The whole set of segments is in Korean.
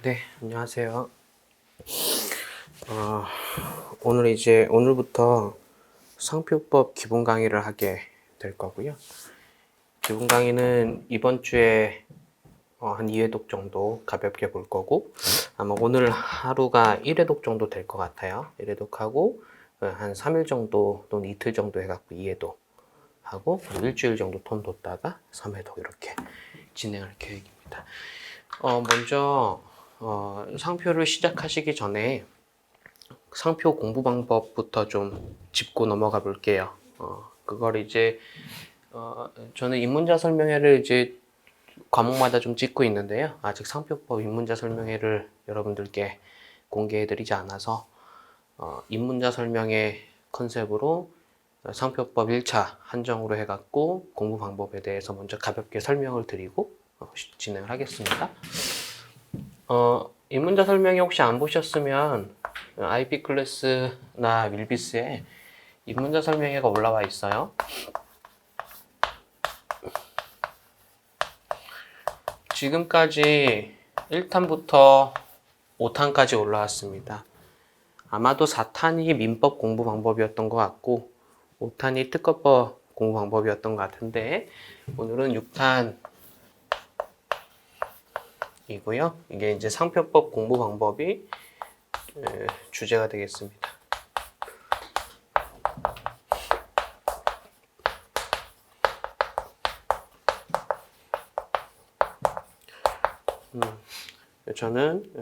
네, 안녕하세요. 오늘부터 상표법 기본 강의를 하게 될 거고요. 기본 강의는 이번 주에 한 2회독 정도 가볍게 볼 거고, 아마 오늘 하루가 1회독 정도 될 것 같아요. 1회독하고 한 3일 정도 또는 이틀 정도 해갖고 2회독 하고 일주일 정도 톤 뒀다가 3회독 이렇게 진행할 계획입니다. 먼저 상표를 시작하시기 전에 상표 공부 방법부터 좀 짚고 넘어가 볼게요. 그걸 이제 저는 입문자 설명회를 이제 과목마다 좀 찍고 있는데요. 아직 상표법 입문자 설명회를 여러분들께 공개해드리지 않아서 입문자 설명회 컨셉으로 상표법 1차 한정으로 해갖고 공부 방법에 대해서 먼저 가볍게 설명을 드리고 진행을 하겠습니다. 입문자 설명회 혹시 안 보셨으면 IP 클래스나 윌비스에 입문자 설명회가 올라와 있어요. 지금까지 1탄부터 5탄까지 올라왔습니다. 아마도 4탄이 민법 공부 방법이었던 것 같고 5탄이 특허법 공부 방법이었던 것 같은데 오늘은 6탄 이고요. 이게 이제 상표법 공부 방법이 주제가 되겠습니다. 저는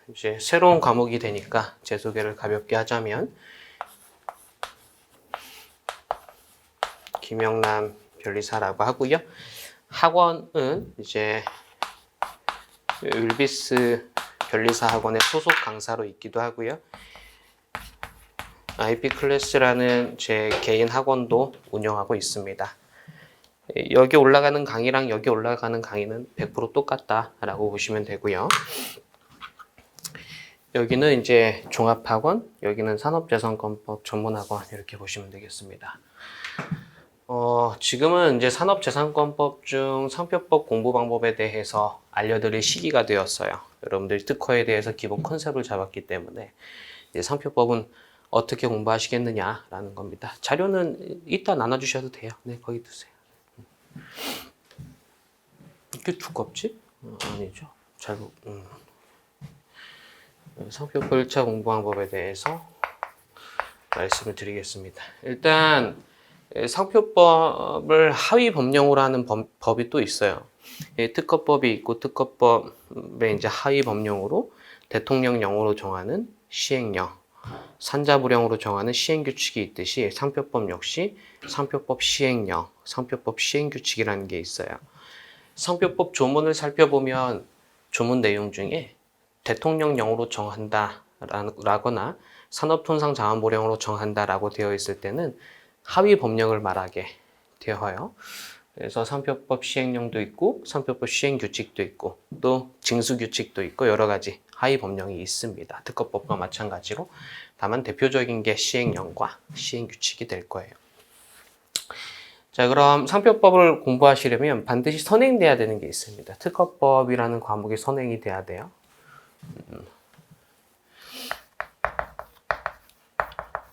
이제 새로운 과목이 되니까 제 소개를 가볍게 하자면 김영남 변리사라고 하고요. 학원은 이제 율비스 변리사 학원의 소속 강사로 있기도 하고요. IP 클래스라는 제 개인 학원도 운영하고 있습니다. 여기 올라가는 강의랑 여기 올라가는 강의는 100% 똑같다라고 보시면 되고요. 여기는 이제 종합학원, 여기는 산업재산권법 전문학원 이렇게 보시면 되겠습니다. 지금은 이제 산업재산권법 중 상표법 공부 방법에 대해서 알려드릴 시기가 되었어요. 여러분들이 특허에 대해서 기본 컨셉을 잡았기 때문에 이제 상표법은 어떻게 공부하시겠느냐라는 겁니다. 자료는 이따 나눠주셔도 돼요. 네, 거기 두세요. 이게 두껍지? 아니죠. 상표법 1차 공부 방법에 대해서 말씀을 드리겠습니다. 일단 상표법을 하위 법령으로 하는 법이 또 있어요. 특허법이 있고 특허법의 이제 하위 법령으로 대통령령으로 정하는 시행령, 산자부령으로 정하는 시행규칙이 있듯이 상표법 역시 상표법 시행령, 상표법 시행규칙이라는 게 있어요. 상표법 조문을 살펴보면 조문 내용 중에 대통령령으로 정한다라거나 산업통상자원보령으로 정한다라고 되어 있을 때는 하위 법령을 말하게 되어요. 그래서 상표법 시행령도 있고 상표법 시행규칙도 있고 또 징수규칙도 있고 여러 가지 하위 법령이 있습니다. 특허법과 마찬가지로 다만 대표적인 게 시행령과 시행규칙이 될 거예요. 자, 그럼 상표법을 공부하시려면 반드시 선행돼야 되는 게 있습니다. 특허법이라는 과목이 선행이 돼야 돼요.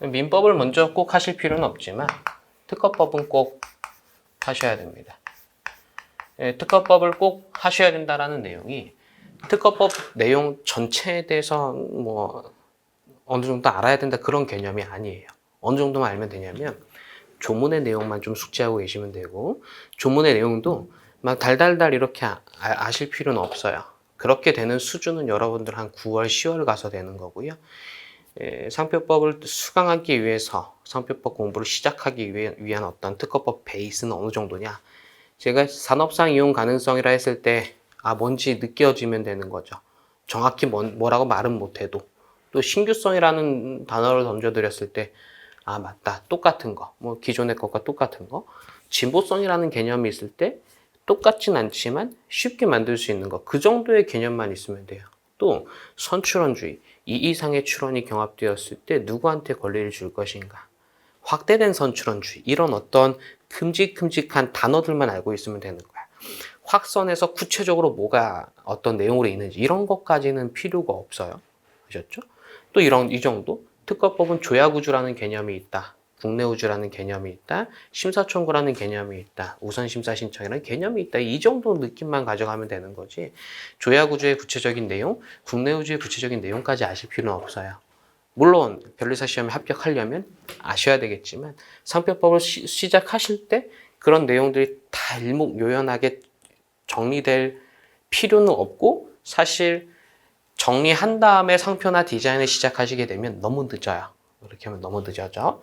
민법을 먼저 꼭 하실 필요는 없지만 특허법은 꼭 하셔야 됩니다. 특허법을 꼭 하셔야 된다라는 내용이 특허법 내용 전체에 대해서 뭐 어느 정도 알아야 된다 그런 개념이 아니에요. 어느 정도만 알면 되냐면 조문의 내용만 좀 숙지하고 계시면 되고 조문의 내용도 막 달달달 이렇게 아실 필요는 없어요. 그렇게 되는 수준은 여러분들 한 9월, 10월 가서 되는 거고요. 상표법을 수강하기 위해서 상표법 공부를 시작하기 위한 어떤 특허법 베이스는 어느 정도냐. 제가 산업상 이용 가능성이라 했을 때 뭔지 느껴지면 되는 거죠. 정확히 뭐라고 말은 못해도 또 신규성이라는 단어를 던져드렸을 때 맞다. 똑같은 거. 뭐 기존의 것과 똑같은 거. 진보성이라는 개념이 있을 때 똑같진 않지만 쉽게 만들 수 있는 거. 그 정도의 개념만 있으면 돼요. 또 선출원주의. 이 이상의 출원이 경합되었을 때 누구한테 권리를 줄 것인가. 확대된 선출원주의. 이런 어떤 큼직큼직한 단어들만 알고 있으면 되는 거야. 확선해서 구체적으로 뭐가 어떤 내용으로 있는지 이런 것까지는 필요가 없어요. 아셨죠? 또 이 정도 특허법은 조약우주라는 개념이 있다. 국내우주라는 개념이 있다. 심사청구라는 개념이 있다. 우선심사 신청이라는 개념이 있다. 이 정도 느낌만 가져가면 되는 거지. 조약우주의 구체적인 내용, 국내우주의 구체적인 내용까지 아실 필요는 없어요. 물론 변리사 시험에 합격하려면 아셔야 되겠지만 상표법을 시작하실 때 그런 내용들이 다 일목요연하게 정리될 필요는 없고 사실 정리한 다음에 상표나 디자인을 시작하시게 되면 너무 늦어요. 이렇게 하면 너무 늦어져.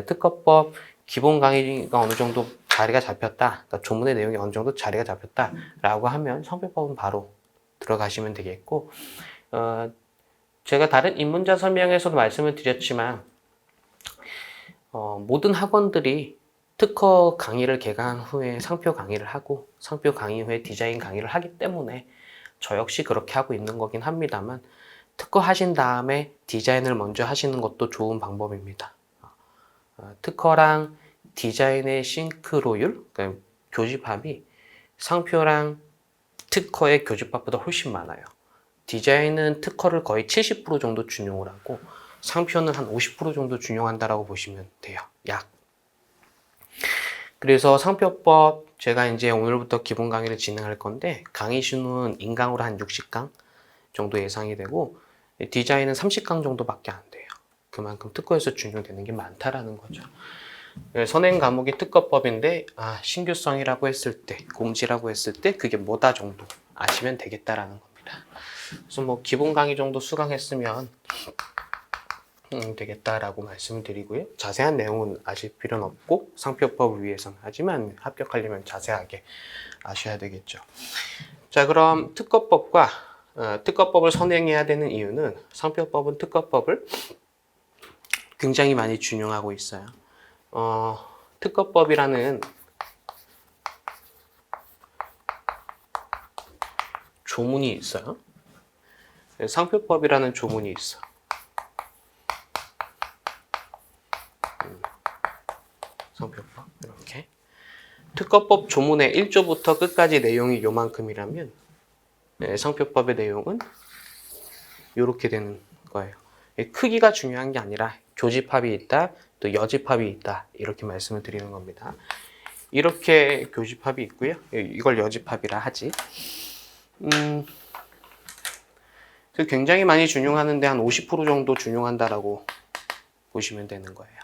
특허법 기본 강의가 어느 정도 자리가 잡혔다. 그러니까 조문의 내용이 어느 정도 자리가 잡혔다라고 하면 상표법은 바로 들어가시면 되겠고 제가 다른 입문자 설명에서도 말씀을 드렸지만 모든 학원들이 특허 강의를 개강한 후에 상표 강의를 하고 상표 강의 후에 디자인 강의를 하기 때문에 저 역시 그렇게 하고 있는 거긴 합니다만 특허 하신 다음에 디자인을 먼저 하시는 것도 좋은 방법입니다. 특허랑 디자인의 싱크로율, 그러니까 교집합이 상표랑 특허의 교집합보다 훨씬 많아요. 디자인은 특허를 거의 70% 정도 준용을 하고 상표는 한 50% 정도 준용한다라고 보시면 돼요. 약. 그래서 상표법 제가 이제 오늘부터 기본 강의를 진행할 건데 강의 수는 인강으로 한 60강 정도 예상이 되고 디자인은 30강 정도밖에 안 돼요. 그만큼 특허에서 준용되는 게 많다라는 거죠. 선행 과목이 특허법인데 신규성이라고 했을 때, 공지라고 했을 때 그게 뭐다 정도 아시면 되겠다라는 겁니다. 그래서 뭐 기본 강의 정도 수강했으면 되겠다라고 말씀을 드리고요. 자세한 내용은 아실 필요는 없고 상표법을 위해서는 하지만 합격하려면 자세하게 아셔야 되겠죠. 자, 그럼 특허법을 선행해야 되는 이유는 상표법은 특허법을 굉장히 많이 준용하고 있어요. 특허법이라는 조문이 있어요. 상표법이라는 조문이 있어. 상표법 이렇게 특허법 조문의 1조부터 끝까지 내용이 요만큼이라면 상표법의 내용은 이렇게 되는 거예요. 크기가 중요한 게 아니라 교집합이 있다, 또 여집합이 있다 이렇게 말씀을 드리는 겁니다. 이렇게 교집합이 있고요. 이걸 여집합이라 하지. 굉장히 많이 준용하는데 한 50% 정도 준용한다라고 보시면 되는 거예요.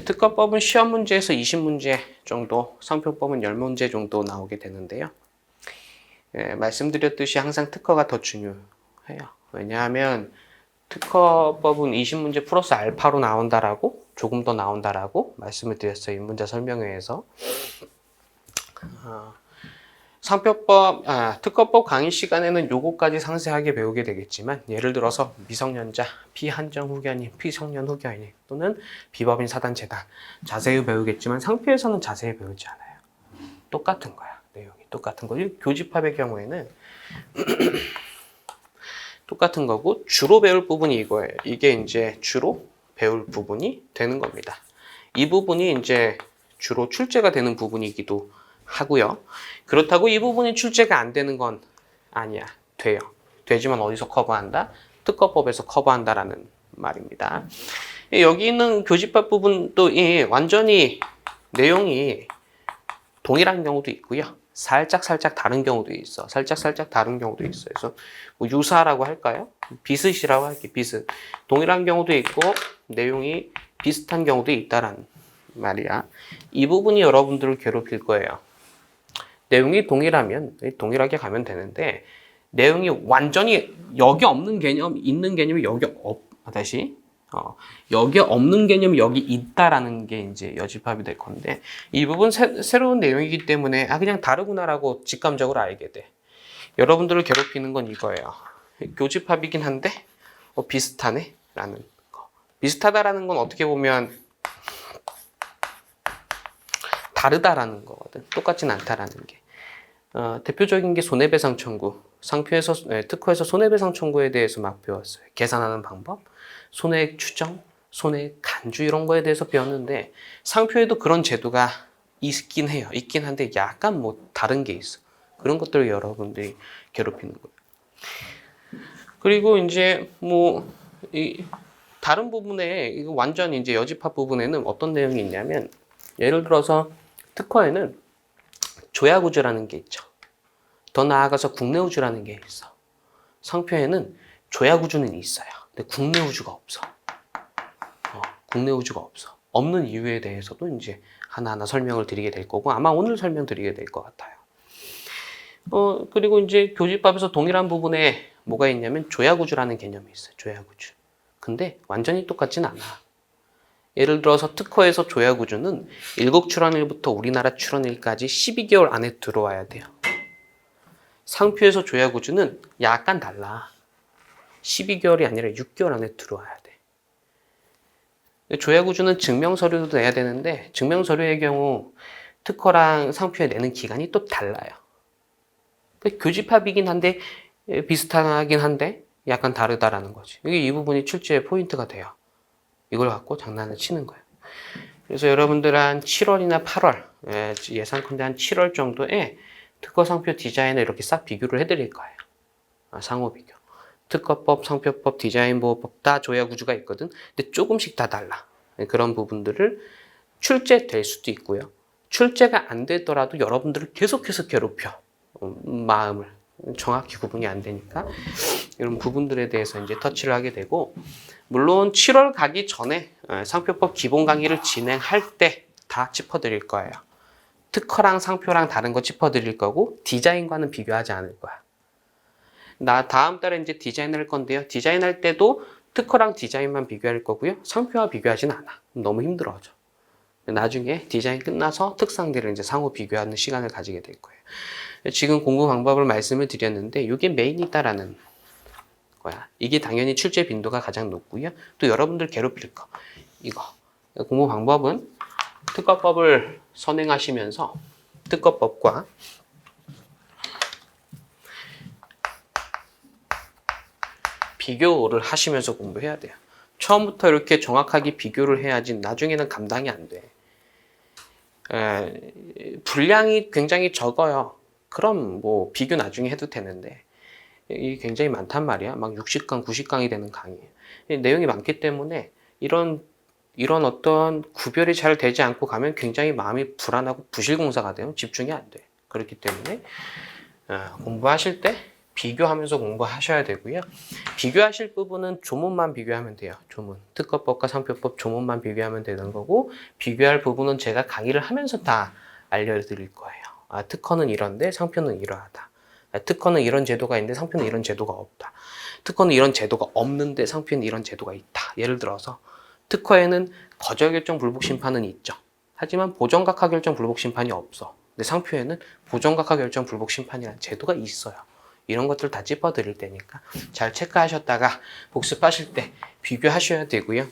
특허법은 시험 문제에서 20문제 정도, 상표법은 10문제 정도 나오게 되는데요. 말씀드렸듯이 항상 특허가 더 중요해요. 왜냐하면 특허법은 20문제 플러스 알파로 나온다라고, 조금 더 나온다라고 말씀을 드렸어요. 입문자 설명회에서. 특허법 강의 시간에는 요거까지 상세하게 배우게 되겠지만 예를 들어서 미성년자, 피한정 후견인, 피성년 후견인 또는 비법인 사단재단 자세히 배우겠지만 상표에서는 자세히 배우지 않아요. 똑같은 거야. 내용이 똑같은 거지. 교집합의 경우에는 똑같은 거고 주로 배울 부분이 이거예요. 이게 이제 주로 배울 부분이 되는 겁니다. 이 부분이 이제 주로 출제가 되는 부분이기도 하고요. 그렇다고 이 부분이 출제가 안 되는 건 아니야. 돼요. 되지만 어디서 커버한다? 특허법에서 커버한다라는 말입니다. 여기 있는 교집합 부분도 완전히 내용이 동일한 경우도 있고요. 살짝 다른 경우도 있어. 살짝 다른 경우도 있어요. 그래서 뭐 유사라고 할까요? 비슷이라고 할게요. 비슷. 동일한 경우도 있고 내용이 비슷한 경우도 있다라는 말이야. 이 부분이 여러분들을 괴롭힐 거예요. 내용이 동일하면 동일하게 가면 되는데 내용이 완전히 여기 없는 개념, 있는 개념이 여기 여기 없는 개념이 여기 있다라는 게 이제 여집합이 될 건데 이 부분 새로운 내용이기 때문에 그냥 다르구나라고 직감적으로 알게 돼. 여러분들을 괴롭히는 건 이거예요. 교집합이긴 한데 비슷하네 라는 거. 비슷하다라는 건 어떻게 보면 다르다라는 거거든. 똑같진 않다라는 게. 대표적인 게 손해배상 청구. 특허에서 손해배상 청구에 대해서 막 배웠어요. 계산하는 방법, 손해액 추정, 손해액 간주 이런 거에 대해서 배웠는데 상표에도 그런 제도가 있긴 해요. 있긴 한데 약간 뭐 다른 게 있어. 그런 것들을 여러분들이 괴롭히는 거예요. 그리고 이제 뭐 이 다른 부분에 이거 완전 이제 여집합 부분에는 어떤 내용이 있냐면 예를 들어서 특허에는 조야구주라는 게 있죠. 더 나아가서 국내우주라는 게 있어. 상표에는 조야구주는 있어요. 근데 국내우주가 없어. 국내우주가 없어. 없는 이유에 대해서도 이제 하나하나 설명을 드리게 될 거고 아마 오늘 설명드리게 될 것 같아요. 그리고 이제 교집합에서 동일한 부분에 뭐가 있냐면 조야구주라는 개념이 있어요. 조야구주. 근데 완전히 똑같진 않아. 예를 들어서 특허에서 조야구주는 일국 출원일부터 우리나라 출원일까지 12개월 안에 들어와야 돼요. 상표에서 조야구주는 약간 달라. 12개월이 아니라 6개월 안에 들어와야 돼. 조야구주는 증명서류도 내야 되는데 증명서류의 경우 특허랑 상표에 내는 기간이 또 달라요. 교집합이긴 한데 비슷하긴 한데 약간 다르다라는 거지. 이게 이 부분이 출제의 포인트가 돼요. 이걸 갖고 장난을 치는 거예요. 그래서 여러분들 한 7월이나 8월 예상컨대 한 7월 정도에 특허 상표 디자인을 이렇게 싹 비교를 해드릴 거예요. 상호 비교. 특허법, 상표법, 디자인보호법 다 조야구주가 있거든. 근데 조금씩 다 달라. 그런 부분들을 출제될 수도 있고요. 출제가 안 되더라도 여러분들을 계속해서 괴롭혀. 마음을 정확히 구분이 안 되니까 이런 부분들에 대해서 이제 터치를 하게 되고 물론 7월 가기 전에 상표법 기본 강의를 진행할 때 다 짚어드릴 거예요. 특허랑 상표랑 다른 거 짚어드릴 거고 디자인과는 비교하지 않을 거야. 나 다음 달에 이제 디자인할 건데요. 디자인할 때도 특허랑 디자인만 비교할 거고요. 상표와 비교하진 않아. 너무 힘들어져. 나중에 디자인 끝나서 특상들을 이제 상호 비교하는 시간을 가지게 될 거예요. 지금 공부 방법을 말씀을 드렸는데 이게 메인이다라는 거야. 이게 당연히 출제 빈도가 가장 높고요. 또 여러분들 괴롭힐 거 이거 공부 방법은 특허법을 선행하시면서 특허법과 비교를 하시면서 공부해야 돼요. 처음부터 이렇게 정확하게 비교를 해야지 나중에는 감당이 안 돼. 분량이 굉장히 적어요. 그럼 뭐 비교 나중에 해도 되는데 이게 굉장히 많단 말이야. 막 60강, 90강이 되는 강의예요. 내용이 많기 때문에 이런 어떤 구별이 잘 되지 않고 가면 굉장히 마음이 불안하고 부실공사가 돼요. 집중이 안 돼. 그렇기 때문에 공부하실 때 비교하면서 공부하셔야 되고요. 비교하실 부분은 조문만 비교하면 돼요. 조문. 특허법과 상표법 조문만 비교하면 되는 거고 비교할 부분은 제가 강의를 하면서 다 알려드릴 거예요. 특허는 이런데 상표는 이러하다. 특허는 이런 제도가 있는데 상표는 이런 제도가 없다. 특허는 이런 제도가 없는데 상표는 이런 제도가 있다. 예를 들어서 특허에는 거절결정 불복심판은 있죠. 하지만 보정각하결정 불복심판이 없어. 근데 상표에는 보정각하결정 불복심판이라는 제도가 있어요. 이런 것들 다 짚어드릴 테니까 잘 체크하셨다가 복습하실 때 비교하셔야 되고요.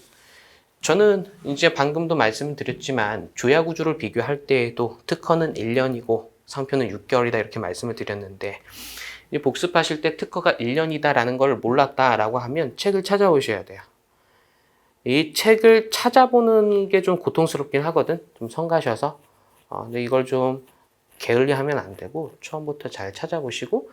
저는 이제 방금도 말씀드렸지만 조야구주를 비교할 때에도 특허는 1년이고 상표는 6개월이다 이렇게 말씀을 드렸는데 복습하실 때 특허가 1년이다라는 걸 몰랐다라고 하면 책을 찾아오셔야 돼요. 이 책을 찾아보는 게 좀 고통스럽긴 하거든. 좀 성가셔서. 근데 이걸 좀 게을리하면 안 되고 처음부터 잘 찾아보시고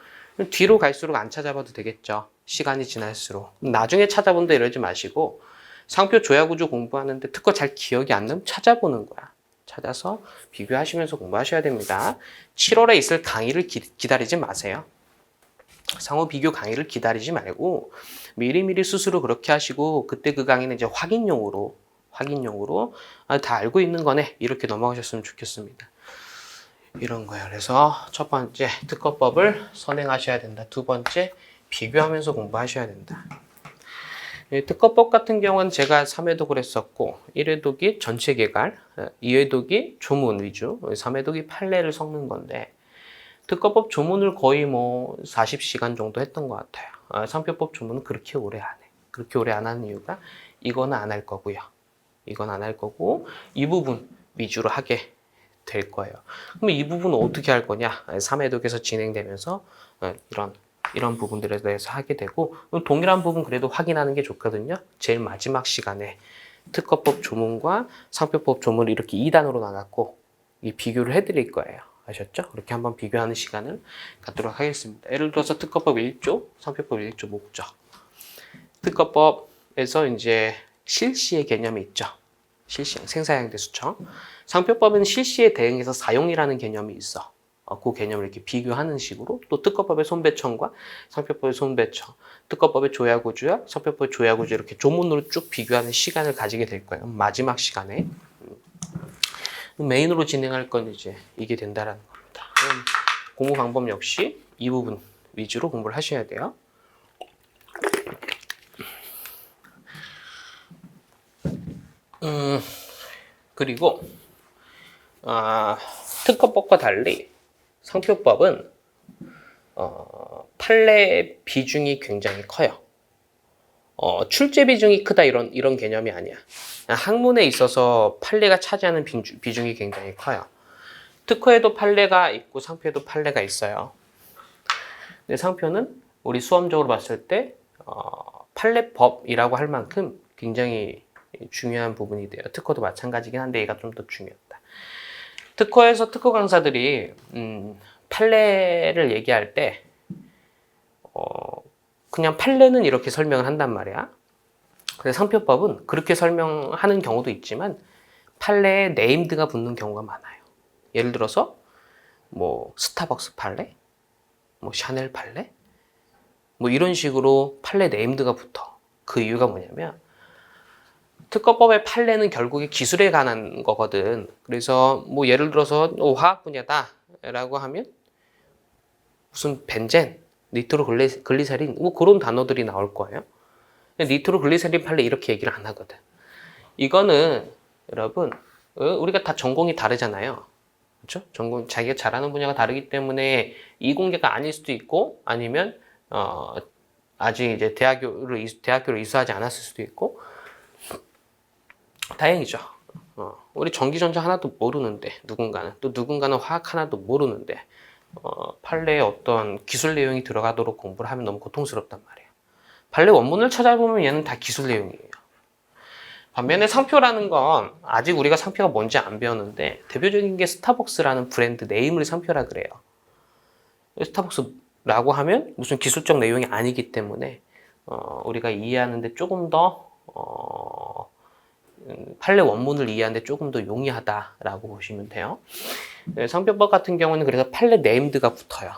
뒤로 갈수록 안 찾아봐도 되겠죠. 시간이 지날수록. 나중에 찾아본다 이러지 마시고 상표 조야구주 공부하는데 특허 잘 기억이 안 나면 찾아보는 거야. 찾아서 비교하시면서 공부하셔야 됩니다. 7월에 있을 강의를 기다리지 마세요. 상호 비교 강의를 기다리지 말고 미리미리 스스로 그렇게 하시고 그때 그 강의는 이제 확인용으로 다 알고 있는 거네 이렇게 넘어가셨으면 좋겠습니다. 이런 거예요. 그래서 첫 번째 특허법을 선행하셔야 된다. 두 번째 비교하면서 공부하셔야 된다. 특허법 같은 경우는 제가 3회독을 했었고 1회독이 전체 개괄, 2회독이 조문 위주, 3회독이 판례를 섞는 건데 특허법 조문을 거의 뭐 40시간 정도 했던 것 같아요. 상표법 조문은 그렇게 오래 안 해. 그렇게 오래 안 하는 이유가 이거는 안 할 거고요. 이건 안 할 거고 이 부분 위주로 하게 될 거예요. 그럼 이 부분은 어떻게 할 거냐? 3회독에서 진행되면서 이런 부분들에 대해서 하게 되고 동일한 부분 그래도 확인하는 게 좋거든요. 제일 마지막 시간에 특허법 조문과 상표법 조문을 이렇게 2단으로 나갔고 이 비교를 해드릴 거예요. 아셨죠? 그렇게 한번 비교하는 시간을 갖도록 하겠습니다. 예를 들어서 특허법 1조, 상표법 1조 목적. 특허법에서 이제 실시의 개념이 있죠. 실시, 생사양대 수청. 상표법은 실시에 대응해서 사용이라는 개념이 있어. 그 개념을 이렇게 비교하는 식으로 또 특허법의 손배청과 상표법의 손배청, 특허법의 조야구조약, 상표법의 조야구조 이렇게 조문으로 쭉 비교하는 시간을 가지게 될 거예요. 마지막 시간에. 메인으로 진행할 건 이제 이게 된다라는 겁니다. 공부 방법 역시 이 부분 위주로 공부를 하셔야 돼요. 그리고 특허법과 달리 상표법은 판례 비중이 굉장히 커요. 출제 비중이 크다 이런 개념이 아니야. 학문에 있어서 판례가 차지하는 비중이 굉장히 커요. 특허에도 판례가 있고 상표에도 판례가 있어요. 근데 상표는 우리 수험적으로 봤을 때 판례법이라고 할 만큼 굉장히 중요한 부분이 돼요. 특허도 마찬가지긴 한데 얘가 좀 더 중요하다. 특허에서 특허 강사들이 판례를 얘기할 때 그냥 판례는 이렇게 설명을 한단 말이야. 근데 상표법은 그렇게 설명하는 경우도 있지만 판례에 네임드가 붙는 경우가 많아요. 예를 들어서 뭐 스타벅스 판례, 뭐 샤넬 판례, 뭐 이런 식으로 판례 네임드가 붙어. 그 이유가 뭐냐면 특허법의 판례는 결국에 기술에 관한 거거든. 그래서 뭐 예를 들어서 화학 분야다라고 하면 무슨 벤젠, 니트로글리세린 뭐 그런 단어들이 나올 거예요. 니트로글리세린 판례 이렇게 얘기를 안 하거든. 이거는 여러분 우리가 다 전공이 다르잖아요. 그렇죠? 전공 자기가 잘하는 분야가 다르기 때문에 이공계가 아닐 수도 있고 아니면 아직 이제 대학교를 이수하지 않았을 수도 있고 다행이죠. 우리 전기전자 하나도 모르는데 누군가는 화학 하나도 모르는데 판례에 어떤 기술 내용이 들어가도록 공부를 하면 너무 고통스럽단 말이에요. 판례 원문을 찾아보면 얘는 다 기술 내용이에요. 반면에 상표라는 건 아직 우리가 상표가 뭔지 안 배웠는데 대표적인 게 스타벅스라는 브랜드 네임을 상표라 그래요. 스타벅스라고 하면 무슨 기술적 내용이 아니기 때문에 우리가 이해하는데 조금 더 판례 원문을 이해하는데 조금 더 용이하다라고 보시면 돼요. 상표법 같은 경우는 그래서 판례 네임드가 붙어요.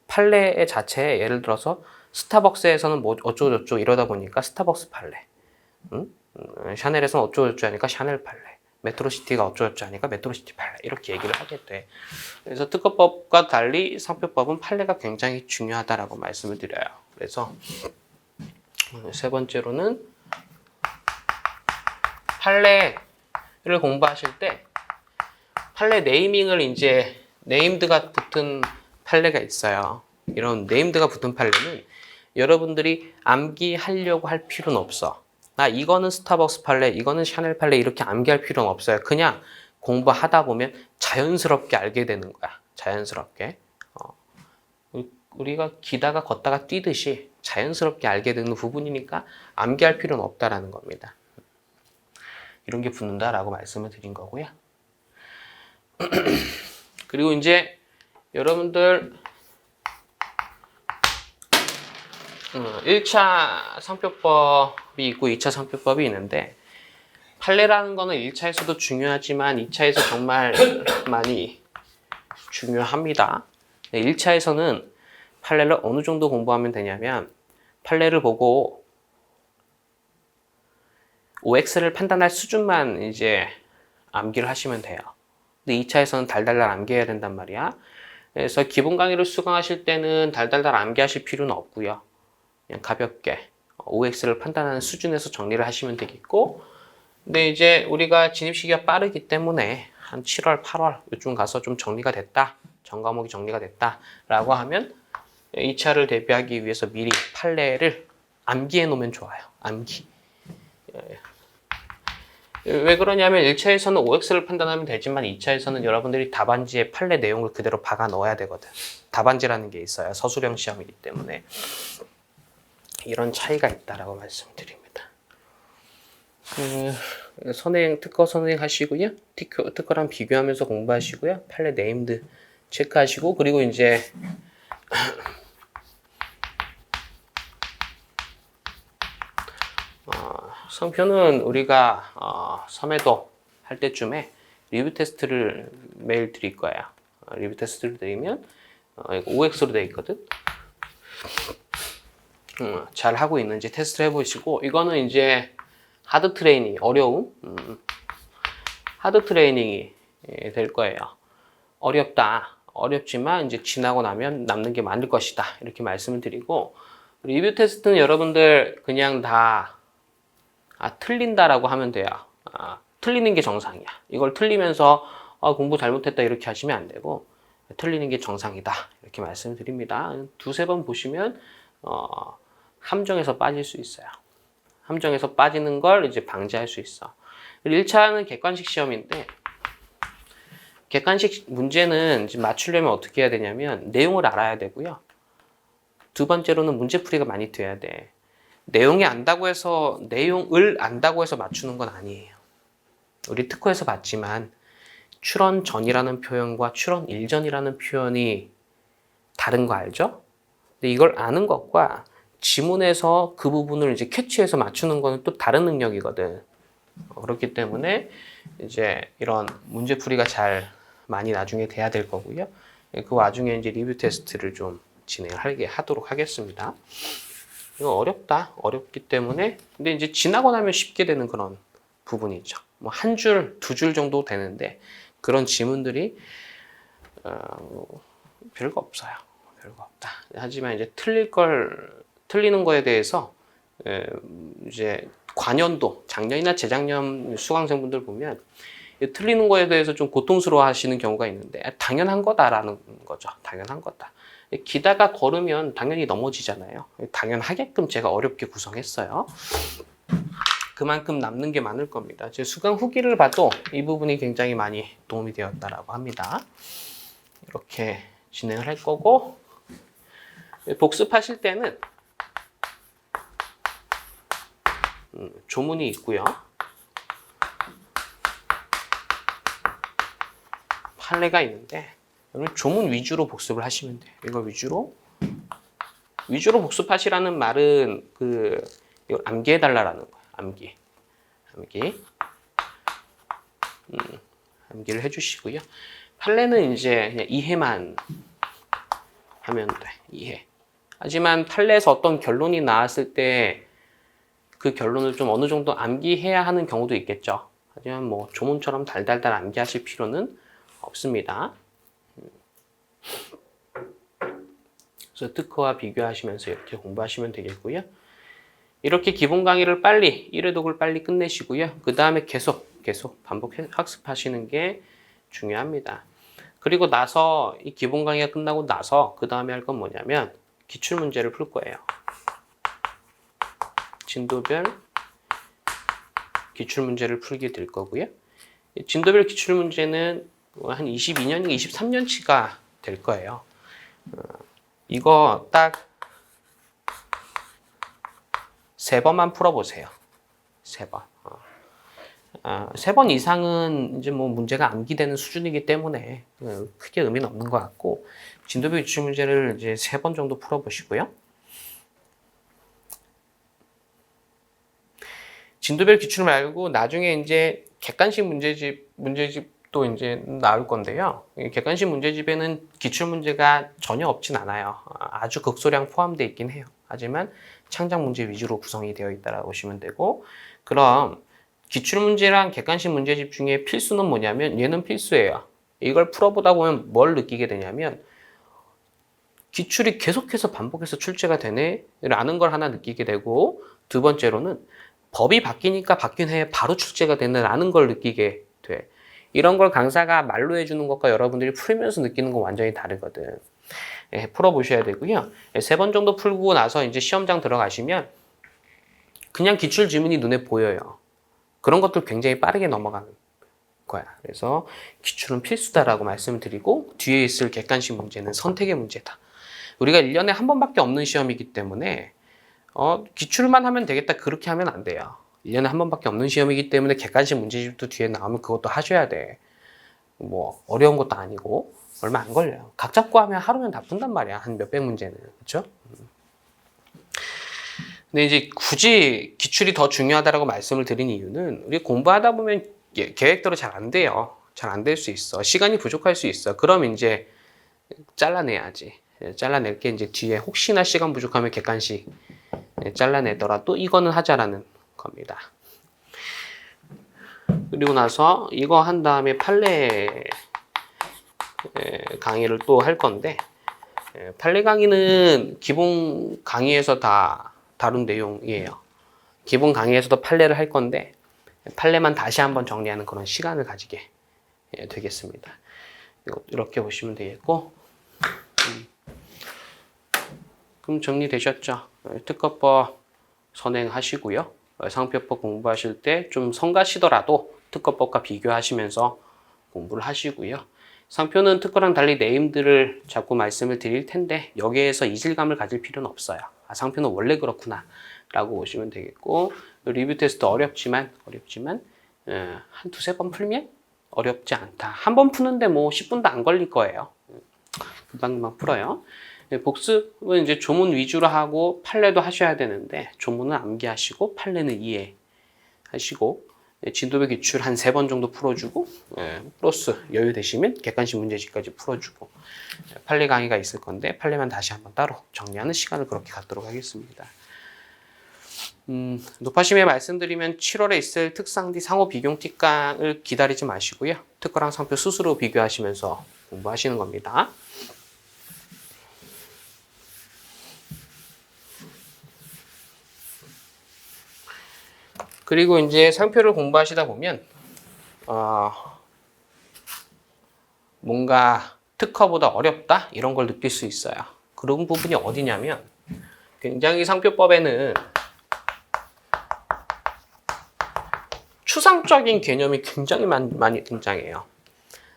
판례 자체에 예를 들어서 스타벅스에서는 뭐 어쩌고저쩌고 이러다 보니까 스타벅스 판례, 샤넬에서는 어쩌고저쩌고 하니까 샤넬 판례, 메트로시티가 어쩌고저쩌고 하니까 메트로시티 판례 이렇게 얘기를 하게 돼. 그래서 특허법과 달리 상표법은 판례가 굉장히 중요하다라고 말씀을 드려요. 그래서 세 번째로는 판례를 공부하실 때 판례 네이밍을 이제 네임드가 붙은 판례가 있어요. 이런 네임드가 붙은 판례는 여러분들이 암기하려고 할 필요는 없어. 이거는 스타벅스 판례, 이거는 샤넬 판례 이렇게 암기할 필요는 없어요. 그냥 공부하다 보면 자연스럽게 알게 되는 거야. 자연스럽게. 우리가 기다가 걷다가 뛰듯이 자연스럽게 알게 되는 부분이니까 암기할 필요는 없다라는 겁니다. 이런 게 붙는다라고 말씀을 드린 거고요. 그리고 이제 여러분들 1차 상표법이 있고 2차 상표법이 있는데 판례라는 거는 1차에서도 중요하지만 2차에서 정말 많이 중요합니다. 1차에서는 판례를 어느 정도 공부하면 되냐면 판례를 보고 OX를 판단할 수준만 이제 암기를 하시면 돼요. 근데 2차에서는 달달달 암기해야 된단 말이야. 그래서 기본 강의를 수강하실 때는 달달달 암기하실 필요는 없고요. 그냥 가볍게 OX를 판단하는 수준에서 정리를 하시면 되겠고, 근데 이제 우리가 진입 시기가 빠르기 때문에 한 7월, 8월 요즘 가서 좀 정리가 됐다, 전 과목이 정리가 됐다라고 하면 2차를 대비하기 위해서 미리 판례를 암기해 놓으면 좋아요. 암기. 왜 그러냐면 1차에서는 OX를 판단하면 되지만 2차에서는 여러분들이 답안지에 판례 내용을 그대로 박아 넣어야 되거든. 답안지라는 게 있어요. 서술형 시험이기 때문에. 이런 차이가 있다라고 말씀드립니다. 특허 선행하시고요. 특허랑 비교하면서 공부하시고요. 판례 네임드 체크하시고, 그리고 이제 성표는 우리가 3회도 할 때쯤에 리뷰 테스트를 매일 드릴 거예요. 리뷰 테스트를 드리면 이거 OX로 되어 있거든. 잘 하고 있는지 테스트를 해보시고, 이거는 이제 하드 트레이닝, 어려움, 하드 트레이닝이 될 거예요. 어렵다, 어렵지만 이제 지나고 나면 남는 게 많을 것이다, 이렇게 말씀을 드리고, 리뷰 테스트는 여러분들 그냥 다 틀린다라고 하면 돼요. 틀리는 게 정상이야. 이걸 틀리면서 공부 잘못했다 이렇게 하시면 안 되고, 틀리는 게 정상이다 이렇게 말씀을 드립니다. 두세 번 보시면 함정에서 빠질 수 있어요. 함정에서 빠지는 걸 이제 방지할 수 있어. 1차는 객관식 시험인데, 객관식 문제는 이제 맞추려면 어떻게 해야 되냐면 내용을 알아야 되고요. 두 번째로는 문제풀이가 많이 돼야 돼. 내용을 안다고 해서 맞추는 건 아니에요. 우리 특허에서 봤지만 출원 전이라는 표현과 출원 일전이라는 표현이 다른 거 알죠? 근데 이걸 아는 것과 지문에서 그 부분을 이제 캐치해서 맞추는 거는 또 다른 능력이거든. 그렇기 때문에 이제 이런 문제풀이가 잘 많이 나중에 돼야 될 거고요. 그 와중에 이제 리뷰 테스트를 좀 하도록 하겠습니다. 이거 어렵기 때문에, 근데 이제 지나고 나면 쉽게 되는 그런 부분이죠. 뭐 한 줄, 두 줄 정도 되는데 그런 지문들이 별거 없어요. 별거 없다. 하지만 이제 틀리는 거에 대해서 이제 관연도 작년이나 재작년 수강생분들 보면 틀리는 거에 대해서 좀 고통스러워 하시는 경우가 있는데, 당연한 거다라는 거죠. 당연한 거다. 기다가 걸으면 당연히 넘어지잖아요. 당연하게끔 제가 어렵게 구성했어요. 그만큼 남는 게 많을 겁니다. 제 수강 후기를 봐도 이 부분이 굉장히 많이 도움이 되었다라고 합니다. 이렇게 진행을 할 거고, 복습하실 때는 조문이 있고요. 판례가 있는데, 여러분 조문 위주로 복습을 하시면 돼요. 이거 위주로 복습하시라는 말은 이걸 암기해 달라라는 거예요. 암기를 해주시고요. 판례는 이제 그냥 이해만 하면 돼. 이해. 하지만 판례에서 어떤 결론이 나왔을 때 그 결론을 좀 어느 정도 암기해야 하는 경우도 있겠죠. 하지만 뭐 조문처럼 달달달 암기하실 필요는 없습니다. 그래서 특허와 비교하시면서 이렇게 공부하시면 되겠고요. 이렇게 기본 강의를 1회 독을 빨리 끝내시고요. 그 다음에 계속 반복 학습하시는 게 중요합니다. 그리고 나서 이 기본 강의가 끝나고 나서 그 다음에 할 건 뭐냐면 기출문제를 풀 거예요. 진도별 기출문제를 풀게 될 거고요. 진도별 기출문제는 한 22년인가 23년치가 될 거예요. 이거 딱 3번만 풀어보세요. 3번. 3번 이상은 이제 뭐 문제가 암기되는 수준이기 때문에 크게 의미는 없는 것 같고, 진도별 기출문제를 이제 3번 정도 풀어보시고요. 진도별 기출 말고 나중에 이제 객관식 문제집도 이제 나올 건데요. 객관식 문제집에는 기출 문제가 전혀 없진 않아요. 아주 극소량 포함되어 있긴 해요. 하지만 창작 문제 위주로 구성이 되어 있다라고 보시면 되고, 그럼 기출 문제랑 객관식 문제집 중에 필수는 뭐냐면 얘는 필수예요. 이걸 풀어보다 보면 뭘 느끼게 되냐면 기출이 계속해서 반복해서 출제가 되네 라는 걸 하나 느끼게 되고, 두 번째로는 법이 바뀌니까 바뀐 해에 바로 출제가 되는라는 걸 느끼게 돼. 이런 걸 강사가 말로 해주는 것과 여러분들이 풀면서 느끼는 건 완전히 다르거든. 풀어보셔야 되고요. 3번 정도 풀고 나서 이제 시험장 들어가시면 그냥 기출 지문이 눈에 보여요. 그런 것들 굉장히 빠르게 넘어가는 거야. 그래서 기출은 필수다라고 말씀을 드리고, 뒤에 있을 객관식 문제는 선택의 문제다. 우리가 1년에 한 번밖에 없는 시험이기 때문에 기출만 하면 되겠다 그렇게 하면 안 돼요. 1년에 한 번밖에 없는 시험이기 때문에 객관식 문제집도 뒤에 나오면 그것도 하셔야 돼. 뭐 어려운 것도 아니고 얼마 안 걸려요. 각 잡고 하면 하루면 다 푼단 말이야. 한 몇백 문제는. 그렇죠? 근데 이제 굳이 기출이 더 중요하다라고 말씀을 드린 이유는 우리 공부하다 보면 계획대로 잘 안 돼요. 잘 안 될 수 있어. 시간이 부족할 수 있어. 그럼 이제 잘라내야지. 잘라낼 게 이제 뒤에 혹시나 시간 부족하면 객관식 잘라내더라도 이거는 하자라는 겁니다. 그리고 나서 이거 한 다음에 판례 강의를 또 할 건데 판례 강의는 기본 강의에서 다 다룬 내용이에요. 기본 강의에서도 판례를 할 건데 판례만 다시 한번 정리하는 그런 시간을 가지게 되겠습니다. 이렇게 보시면 되겠고 그럼 정리되셨죠? 특허법 선행하시고요. 상표법 공부하실 때 좀 성가시더라도 특허법과 비교하시면서 공부를 하시고요. 상표는 특허랑 달리 네임들을 자꾸 말씀을 드릴 텐데 여기에서 이질감을 가질 필요는 없어요. 아, 상표는 원래 그렇구나 라고 보시면 되겠고 리뷰 테스트 어렵지만 한 두세 번 풀면 어렵지 않다. 한 번 푸는데 뭐 10분도 안 걸릴 거예요. 금방 풀어요. 복습은 이제 조문 위주로 하고 판례도 하셔야 되는데 조문은 암기하시고 판례는 이해하시고 진도별 기출 한 3번 정도 풀어주고 플러스 여유 되시면 객관식 문제집까지 풀어주고 판례 강의가 있을 건데 판례만 다시 한번 따로 정리하는 시간을 그렇게 갖도록 하겠습니다. 높아심에 말씀드리면 7월에 있을 특상디 상호 비교 특강을 기다리지 마시고요. 특허랑 상표 스스로 비교하시면서 공부하시는 겁니다. 그리고 이제 상표를 공부하시다 보면 뭔가 특허보다 어렵다 이런 걸 느낄 수 있어요. 그런 부분이 어디냐면 굉장히 상표법에는 추상적인 개념이 굉장히 많이 등장해요.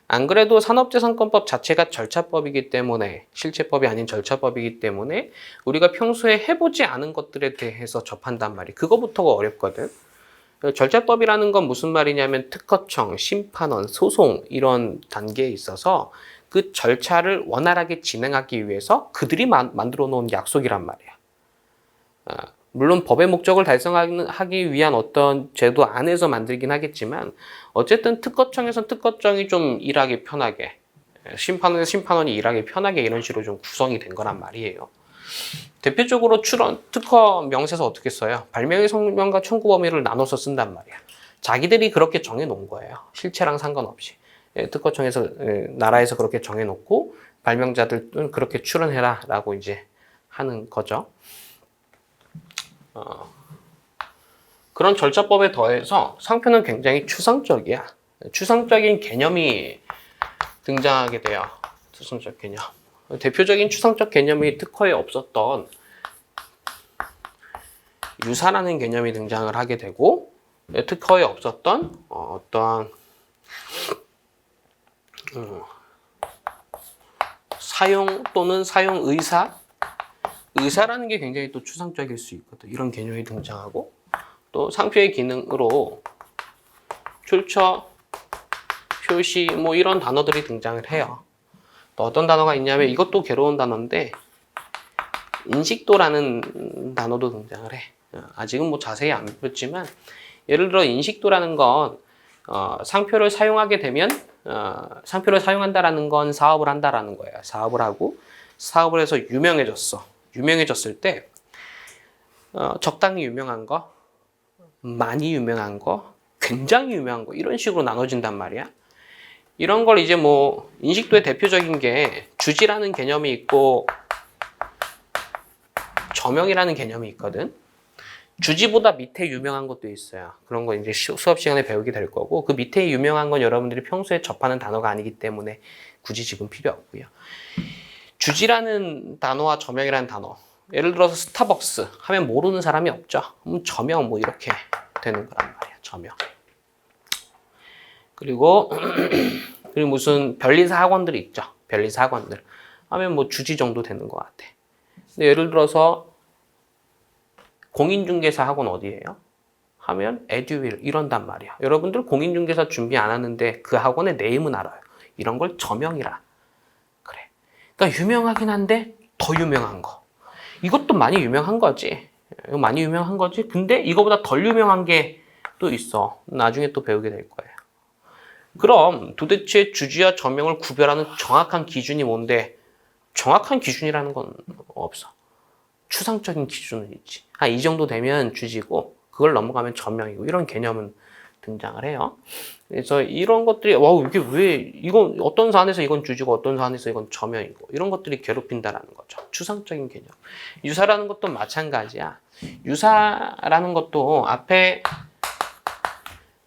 안 그래도 산업재산권법 자체가 절차법이기 때문에 실체법이 아닌 절차법이기 때문에 우리가 평소에 해보지 않은 것들에 대해서 접한단 말이에요. 그거부터가 어렵거든. 절차법이라는 건 무슨 말이냐면 특허청, 심판원, 소송 이런 단계에 있어서 그 절차를 원활하게 진행하기 위해서 그들이 만들어 놓은 약속이란 말이야. 물론 법의 목적을 달성하기 위한 어떤 제도 안에서 만들긴 하겠지만 어쨌든 특허청에서는 특허청이 좀 일하기 편하게 심판원에서 심판원이 일하기 편하게 이런 식으로 좀 구성이 된 거란 말이에요. 대표적으로 특허 명세서 어떻게 써요? 발명의 성명과 청구 범위를 나눠서 쓴단 말이야. 자기들이 그렇게 정해놓은 거예요. 실체랑 상관없이. 특허청에서 나라에서 그렇게 정해놓고 발명자들은 그렇게 출원해라 라고 이제 하는 거죠. 그런 절차법에 더해서 상표는 굉장히 추상적이야. 추상적인 개념이 등장하게 돼요. 추상적 개념. 대표적인 추상적 개념이 특허에 없었던 유사라는 개념이 등장을 하게 되고 특허에 없었던 어떠한 사용 또는 사용 의사라는 게 굉장히 또 추상적일 수 있거든. 이런 개념이 등장하고 또 상표의 기능으로 출처, 표시 뭐 이런 단어들이 등장을 해요. 또 어떤 단어가 있냐면 이것도 괴로운 단어인데 인식도라는 단어도 등장을 해. 아직은 뭐 자세히 안 배웠지만 예를 들어 인식도라는 건 상표를 사용하게 되면 상표를 사용한다라는 건 사업을 한다라는 거예요. 사업을 하고 사업을 해서 유명해졌을 때 적당히 유명한 거, 많이 유명한 거, 굉장히 유명한 거 이런 식으로 나눠진단 말이야. 이런 걸 이제 뭐 인식도의 대표적인 게 주지라는 개념이 있고 저명이라는 개념이 있거든. 주지보다 밑에 유명한 것도 있어요. 그런 거 이제 수업 시간에 배우게 될 거고 그 밑에 유명한 건 여러분들이 평소에 접하는 단어가 아니기 때문에 굳이 지금 필요 없고요. 주지라는 단어와 저명이라는 단어 예를 들어서 스타벅스 하면 모르는 사람이 없죠. 저명 뭐 이렇게 되는 거란 말이야. 저명. 그리고 무슨 변리사 학원들이 있죠. 변리사 학원들 하면 뭐 주지 정도 되는 것 같아. 근데 예를 들어서 공인중개사 학원 어디예요? 하면 에듀윌 이런단 말이야. 여러분들 공인중개사 준비 안 하는데 그 학원의 네임은 알아요. 이런 걸 저명이라 그래. 그러니까 유명하긴 한데 더 유명한 거. 이것도 많이 유명한 거지. 이거 많이 유명한 거지. 근데 이거보다 덜 유명한 게 또 있어. 나중에 또 배우게 될 거예요. 그럼 도대체 주지와 저명을 구별하는 정확한 기준이 뭔데? 정확한 기준이라는 건 없어. 추상적인 기준은 있지. 이 정도 되면 주지고 그걸 넘어가면 저명이고 이런 개념은 등장을 해요. 그래서 이런 것들이 이게 왜 이건 어떤 사안에서 이건 주지고 어떤 사안에서 이건 저명이고 이런 것들이 괴롭힌다라는 거죠. 추상적인 개념. 유사라는 것도 마찬가지야. 유사라는 것도 앞에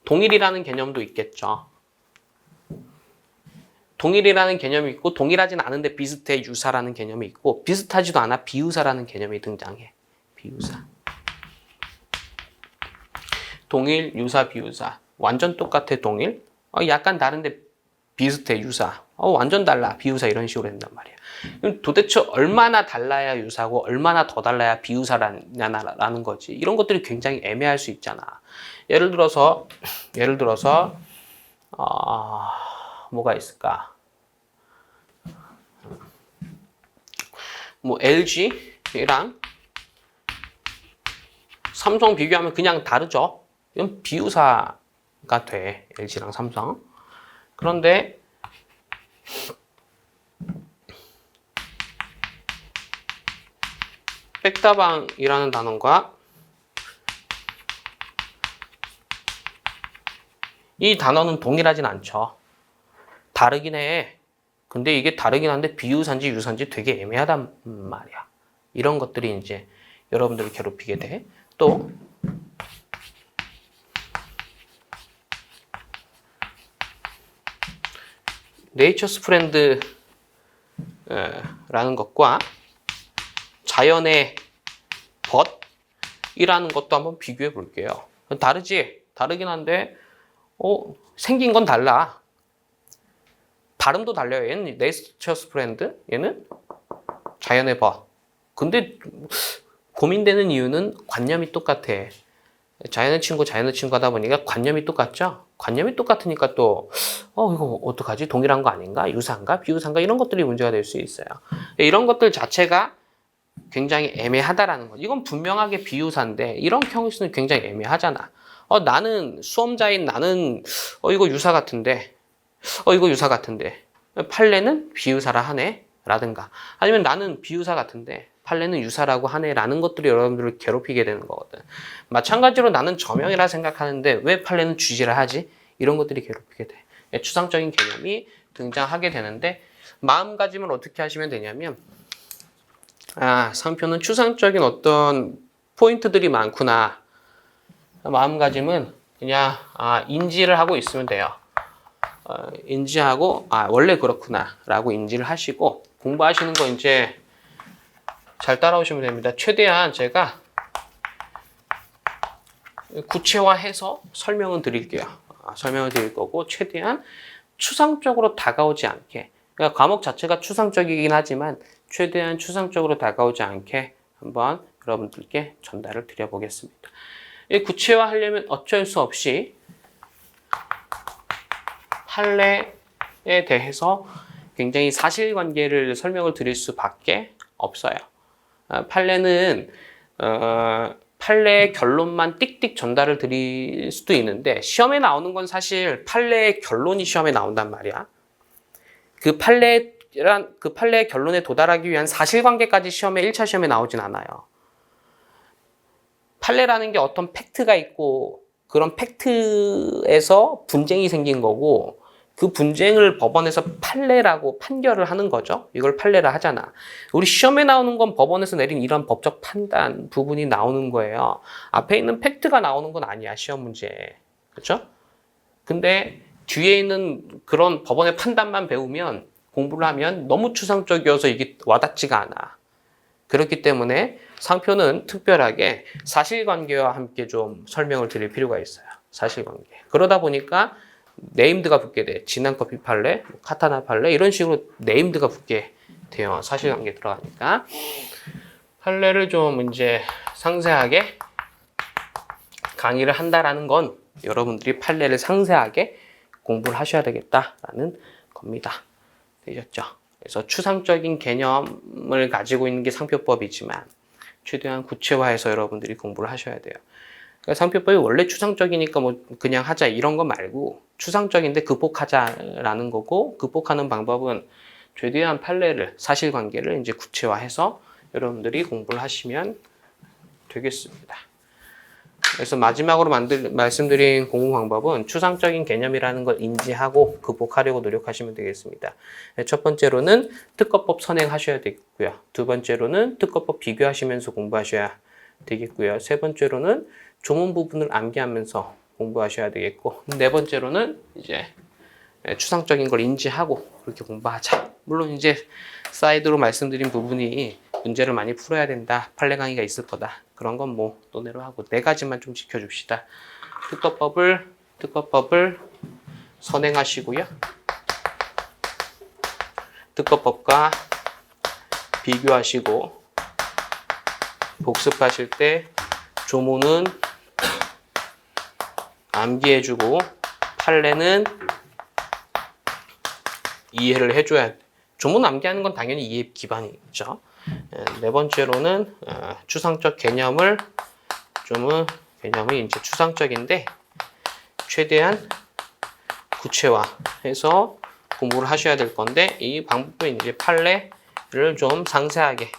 동일이라는 개념도 있겠죠. 동일이라는 개념이 있고 동일하진 않은데 비슷해 유사라는 개념이 있고 비슷하지도 않아 비유사라는 개념이 등장해. 비유사. 동일, 유사, 비유사. 완전 똑같아 동일. 약간 다른데 비슷해 유사. 완전 달라 비유사 이런 식으로 된단 말이야. 그럼 도대체 얼마나 달라야 유사고 얼마나 더 달라야 비유사라는 거지. 이런 것들이 굉장히 애매할 수 있잖아. 예를 들어서 뭐가 있을까? 뭐 LG랑 삼성 비교하면 그냥 다르죠. 이건 비유사가 돼. LG랑 삼성. 그런데 백다방이라는 단어가 이 단어는 동일하진 않죠. 다르긴 해. 근데 이게 다르긴 한데 비유사인지 유사인지 되게 애매하단 말이야. 이런 것들이 이제 여러분들을 괴롭히게 돼. 또 네이처스 프렌드 라는 것과 자연의 벗이라는 것도 한번 비교해 볼게요. 다르지? 다르긴 한데 생긴 건 달라. 발음도 달라요. 얘는 네이처스 프렌드, 얘는 자연의 벗. 근데 고민되는 이유는 관념이 똑같아. 자연의 친구 하다 보니까 관념이 똑같죠? 관념이 똑같으니까 또 이거 어떡하지? 동일한 거 아닌가? 유사인가? 비유사인가? 이런 것들이 문제가 될 수 있어요. 이런 것들 자체가 굉장히 애매하다라는 거죠. 이건 분명하게 비유사인데 이런 경우는 굉장히 애매하잖아. 나는 수험자인 나는 이거 유사 같은데 이거 유사 같은데 판례는 비유사라 하네 라든가 아니면 나는 비유사 같은데 판례는 유사라고 하네 라는 것들이 여러분들을 괴롭히게 되는 거거든. 마찬가지로 나는 저명이라 생각하는데 왜 판례는 주지를 하지? 이런 것들이 괴롭히게 돼. 추상적인 개념이 등장하게 되는데 마음가짐을 어떻게 하시면 되냐면 상표는 추상적인 어떤 포인트들이 많구나. 마음가짐은 그냥 인지를 하고 있으면 돼요. 인지하고 원래 그렇구나 라고 인지를 하시고 공부하시는 거 이제 잘 따라오시면 됩니다. 최대한 제가 구체화해서 설명을 드릴게요. 설명을 드릴 거고 최대한 추상적으로 다가오지 않게 그러니까 과목 자체가 추상적이긴 하지만 최대한 추상적으로 다가오지 않게 한번 여러분들께 전달을 드려보겠습니다. 이 구체화하려면 어쩔 수 없이 판례에 대해서 굉장히 사실관계를 설명을 드릴 수밖에 없어요. 판례는 판례의 결론만 띡띡 전달을 드릴 수도 있는데 시험에 나오는 건 사실 판례의 결론이 시험에 나온단 말이야. 그 판례의 결론에 도달하기 위한 사실관계까지 시험에 1차 시험에 나오진 않아요. 판례라는 게 어떤 팩트가 있고 그런 팩트에서 분쟁이 생긴 거고 그 분쟁을 법원에서 판례라고 판결을 하는 거죠. 이걸 판례라 하잖아. 우리 시험에 나오는 건 법원에서 내린 이런 법적 판단 부분이 나오는 거예요. 앞에 있는 팩트가 나오는 건 아니야. 시험 문제에. 그렇죠? 근데 뒤에 있는 그런 법원의 판단만 배우면 공부를 하면 너무 추상적이어서 이게 와닿지가 않아. 그렇기 때문에 상표는 특별하게 사실관계와 함께 좀 설명을 드릴 필요가 있어요. 사실관계. 그러다 보니까 네임드가 붙게 돼. 진한커피 판례, 카타나 판례 이런 식으로 네임드가 붙게 돼요. 사실관계 들어가니까. 판례를 좀 이제 상세하게 강의를 한다라는 건 여러분들이 판례를 상세하게 공부를 하셔야 되겠다라는 겁니다. 되셨죠? 그래서 추상적인 개념을 가지고 있는 게 상표법이지만 최대한 구체화해서 여러분들이 공부를 하셔야 돼요. 그러니까 상표법이 원래 추상적이니까 뭐 그냥 하자 이런 거 말고 추상적인데 극복하자라는 거고, 극복하는 방법은 최대한 판례를, 사실관계를 이제 구체화해서 여러분들이 공부를 하시면 되겠습니다. 그래서 마지막으로 말씀드린 공부 방법은 추상적인 개념이라는 걸 인지하고 극복하려고 노력하시면 되겠습니다. 첫 번째로는 특허법 선행하셔야 되겠고요. 두 번째로는 특허법 비교하시면서 공부하셔야 되겠고요. 세 번째로는 조문 부분을 암기하면서 공부하셔야 되겠고, 네 번째로는 이제 추상적인 걸 인지하고 그렇게 공부하자. 물론 이제 사이드로 말씀드린 부분이 문제를 많이 풀어야 된다, 판례 강의가 있을 거다, 그런 건 뭐 또 내려하고 네 가지만 좀 지켜줍시다. 특허법을 선행하시고요. 특허법과 비교하시고 복습하실 때 조문은 암기해주고 판례는 이해를 해줘야 돼. 조문 암기하는 건 당연히 이해 기반이죠. 네 번째로는 추상적 개념을 개념이 이제 추상적인데 최대한 구체화해서 공부를 하셔야 될 건데, 이 방법은 이제 판례를 좀 상세하게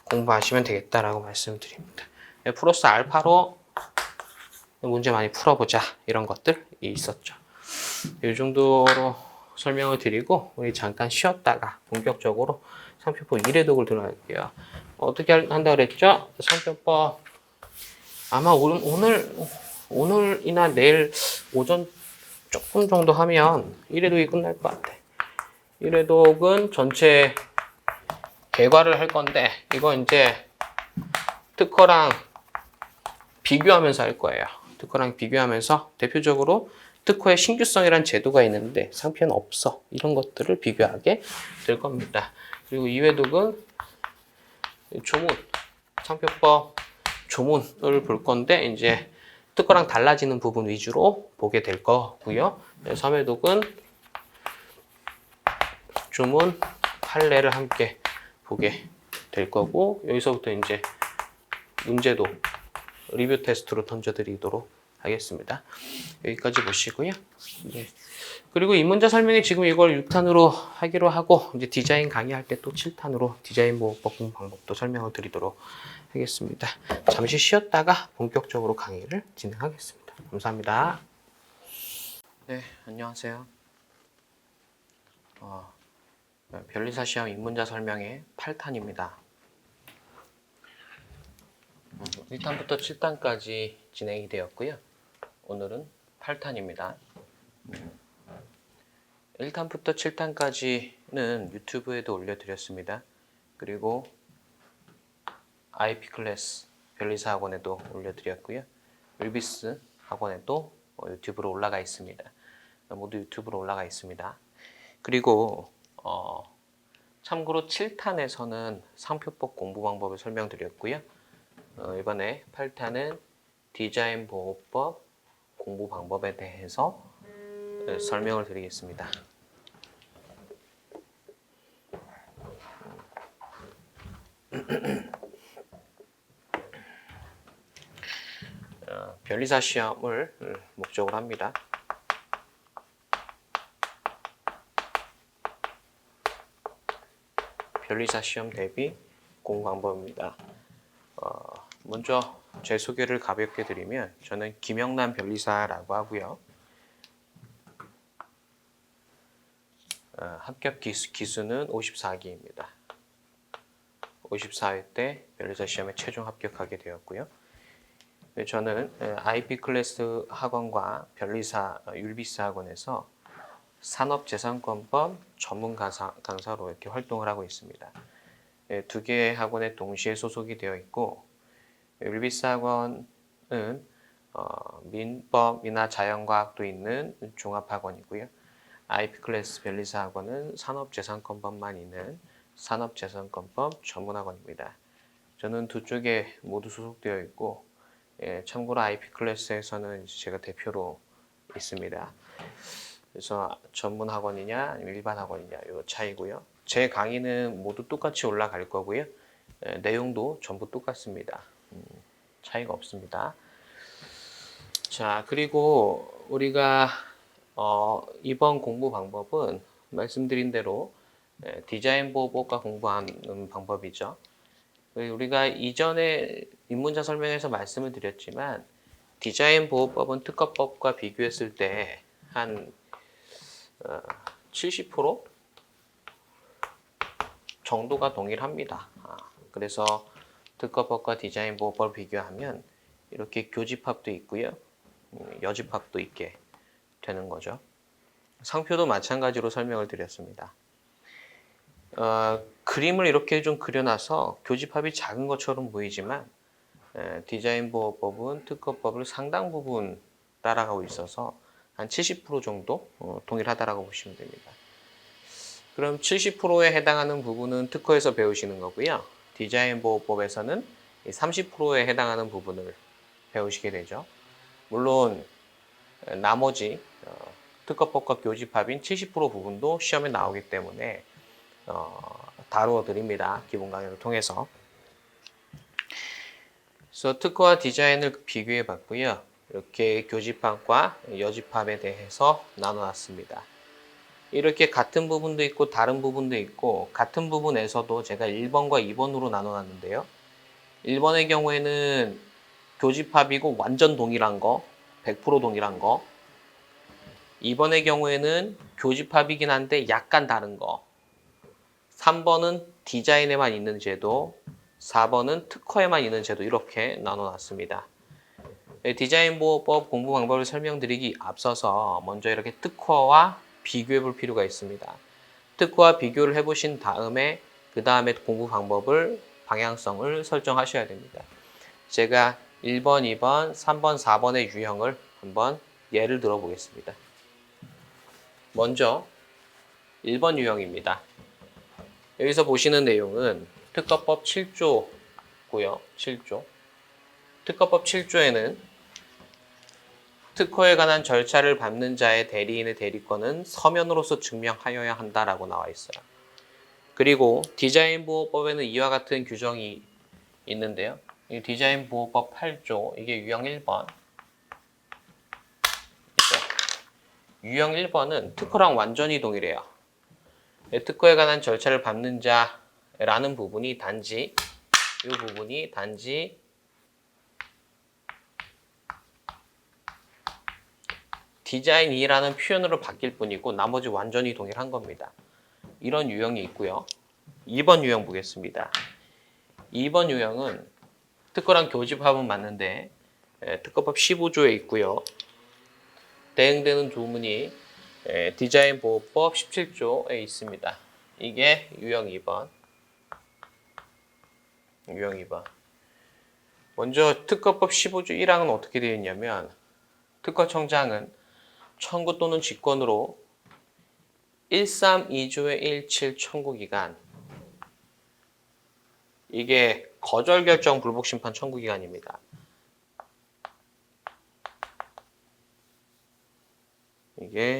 공부하시면 되겠다라고 말씀드립니다. 플러스 알파로 문제 많이 풀어보자, 이런 것들이 있었죠. 이 정도로 설명을 드리고 우리 잠깐 쉬었다가 본격적으로 상표법 1회독을 들어갈게요. 어떻게 한다 그랬죠? 상표법 아마 오늘이나 내일 오전 조금 정도 하면 1회독이 끝날 것 같아. 1회독은 전체 개괄을 할 건데, 이거 이제 특허랑 비교하면서 할 거예요. 특허랑 비교하면서 대표적으로 특허의 신규성이라는 제도가 있는데 상표는 없어. 이런 것들을 비교하게 될 겁니다. 그리고 2회독은 조문, 상표법 조문을 볼 건데 이제 특허랑 달라지는 부분 위주로 보게 될 거고요. 3회독은 조문, 판례를 함께 보게 될 거고, 여기서부터 이제 문제도 리뷰 테스트로 던져드리도록 하겠습니다. 여기까지 보시고요. 네. 그리고 입문자 설명이 지금 이걸 6탄으로 하기로 하고, 이제 디자인 강의할 때 또 7탄으로 디자인 모의법 공부 방법도 설명을 드리도록 하겠습니다. 잠시 쉬었다가 본격적으로 강의를 진행하겠습니다. 감사합니다. 네, 안녕하세요. 변리사 시험 입문자 설명의 8탄입니다. 1탄부터 7탄까지 진행이 되었고요. 오늘은 8탄입니다. 1탄부터 7탄까지는 유튜브에도 올려드렸습니다. 그리고 IP 클래스 변리사 학원에도 올려드렸고요. 율비스 학원에도 유튜브로 올라가 있습니다. 모두 유튜브로 올라가 있습니다. 그리고 참고로 7탄에서는 상표법 공부 방법을 설명드렸고요. 이번에 8탄은 디자인 보호법 공부 방법에 대해서 설명을 드리겠습니다. 변리사 시험을 목적으로 합니다. 변리사 시험 대비 공부 방법입니다. 먼저 제 소개를 가볍게 드리면 저는 김영란 변리사라고 하고요. 합격 기수는 54기입니다. 54회 때 변리사 시험에 최종 합격하게 되었고요. 저는 IP 클래스 학원과 변리사 율비스 학원에서 산업재산권법 전문 강사로 이렇게 활동을 하고 있습니다. 두 개의 학원에 동시에 소속이 되어 있고, 율비스 학원은 민법이나 자연과학도 있는 종합학원이고요. IP 클래스 변리사 학원은 산업재산권법만 있는 산업재산권법 전문학원입니다. 저는 두 쪽에 모두 소속되어 있고, 참고로 IP 클래스에서는 제가 대표로 있습니다. 그래서 전문 학원이냐 아니면 일반 학원이냐 이 차이고요. 제 강의는 모두 똑같이 올라갈 거고요. 내용도 전부 똑같습니다. 차이가 없습니다. 자, 그리고 우리가 이번 공부 방법은 말씀드린 대로 디자인 보호법과 공부하는 방법이죠. 우리가 이전에 입문자 설명에서 말씀을 드렸지만 디자인 보호법은 특허법과 비교했을 때 한 70% 정도가 동일합니다. 그래서 특허법과 디자인 보호법을 비교하면 이렇게 교집합도 있고요. 여집합도 있게 되는 거죠. 상표도 마찬가지로 설명을 드렸습니다. 그림을 이렇게 좀 그려놔서 교집합이 작은 것처럼 보이지만 디자인 보호법은 특허법을 상당 부분 따라가고 있어서 한 70% 정도 동일하다라고 보시면 됩니다. 그럼 70%에 해당하는 부분은 특허에서 배우시는 거고요. 디자인 보호법에서는 30%에 해당하는 부분을 배우시게 되죠. 물론 나머지 특허법과 교집합인 70% 부분도 시험에 나오기 때문에 다루어 드립니다. 기본 강의를 통해서. 그래서 특허와 디자인을 비교해 봤고요. 이렇게 교집합과 여집합에 대해서 나눠놨습니다. 이렇게 같은 부분도 있고 다른 부분도 있고 같은 부분에서도 제가 1번과 2번으로 나눠놨는데요. 1번의 경우에는 교집합이고 완전 동일한 거, 100% 동일한 거. 2번의 경우에는 교집합이긴 한데 약간 다른 거. 3번은 디자인에만 있는 제도, 4번은 특허에만 있는 제도 이렇게 나눠놨습니다. 디자인 보호법 공부 방법을 설명드리기 앞서서 먼저 이렇게 특허와 비교해 볼 필요가 있습니다. 특허와 비교를 해보신 다음에 그 다음에 공부 방법을 방향성을 설정하셔야 됩니다. 제가 1번, 2번, 3번, 4번의 유형을 한번 예를 들어 보겠습니다. 먼저 1번 유형입니다. 여기서 보시는 내용은 특허법 7조고요. 7조. 특허법 7조에는 특허에 관한 절차를 밟는 자의 대리인의 대리권은 서면으로서 증명하여야 한다라고 나와 있어요. 그리고 디자인 보호법에는 이와 같은 규정이 있는데요. 이 디자인 보호법 8조, 이게 유형 1번. 유형 1번은 특허랑 완전히 동일해요. 특허에 관한 절차를 밟는 자라는 부분이 단지 이 부분이 단지 디자인이라는 표현으로 바뀔 뿐이고 나머지 완전히 동일한 겁니다. 이런 유형이 있고요. 2번 유형 보겠습니다. 2번 유형은 특허랑 교집합은 맞는데 특허법 15조에 있고요. 대응되는 조문이 디자인 보호법 17조에 있습니다. 이게 유형 2번. 유형 2번. 먼저 특허법 15조 1항은 어떻게 되어 있냐면 특허청장은 청구 또는 직권으로 132조의 17 청구기간, 이게 거절결정 불복심판 청구기간입니다. 이게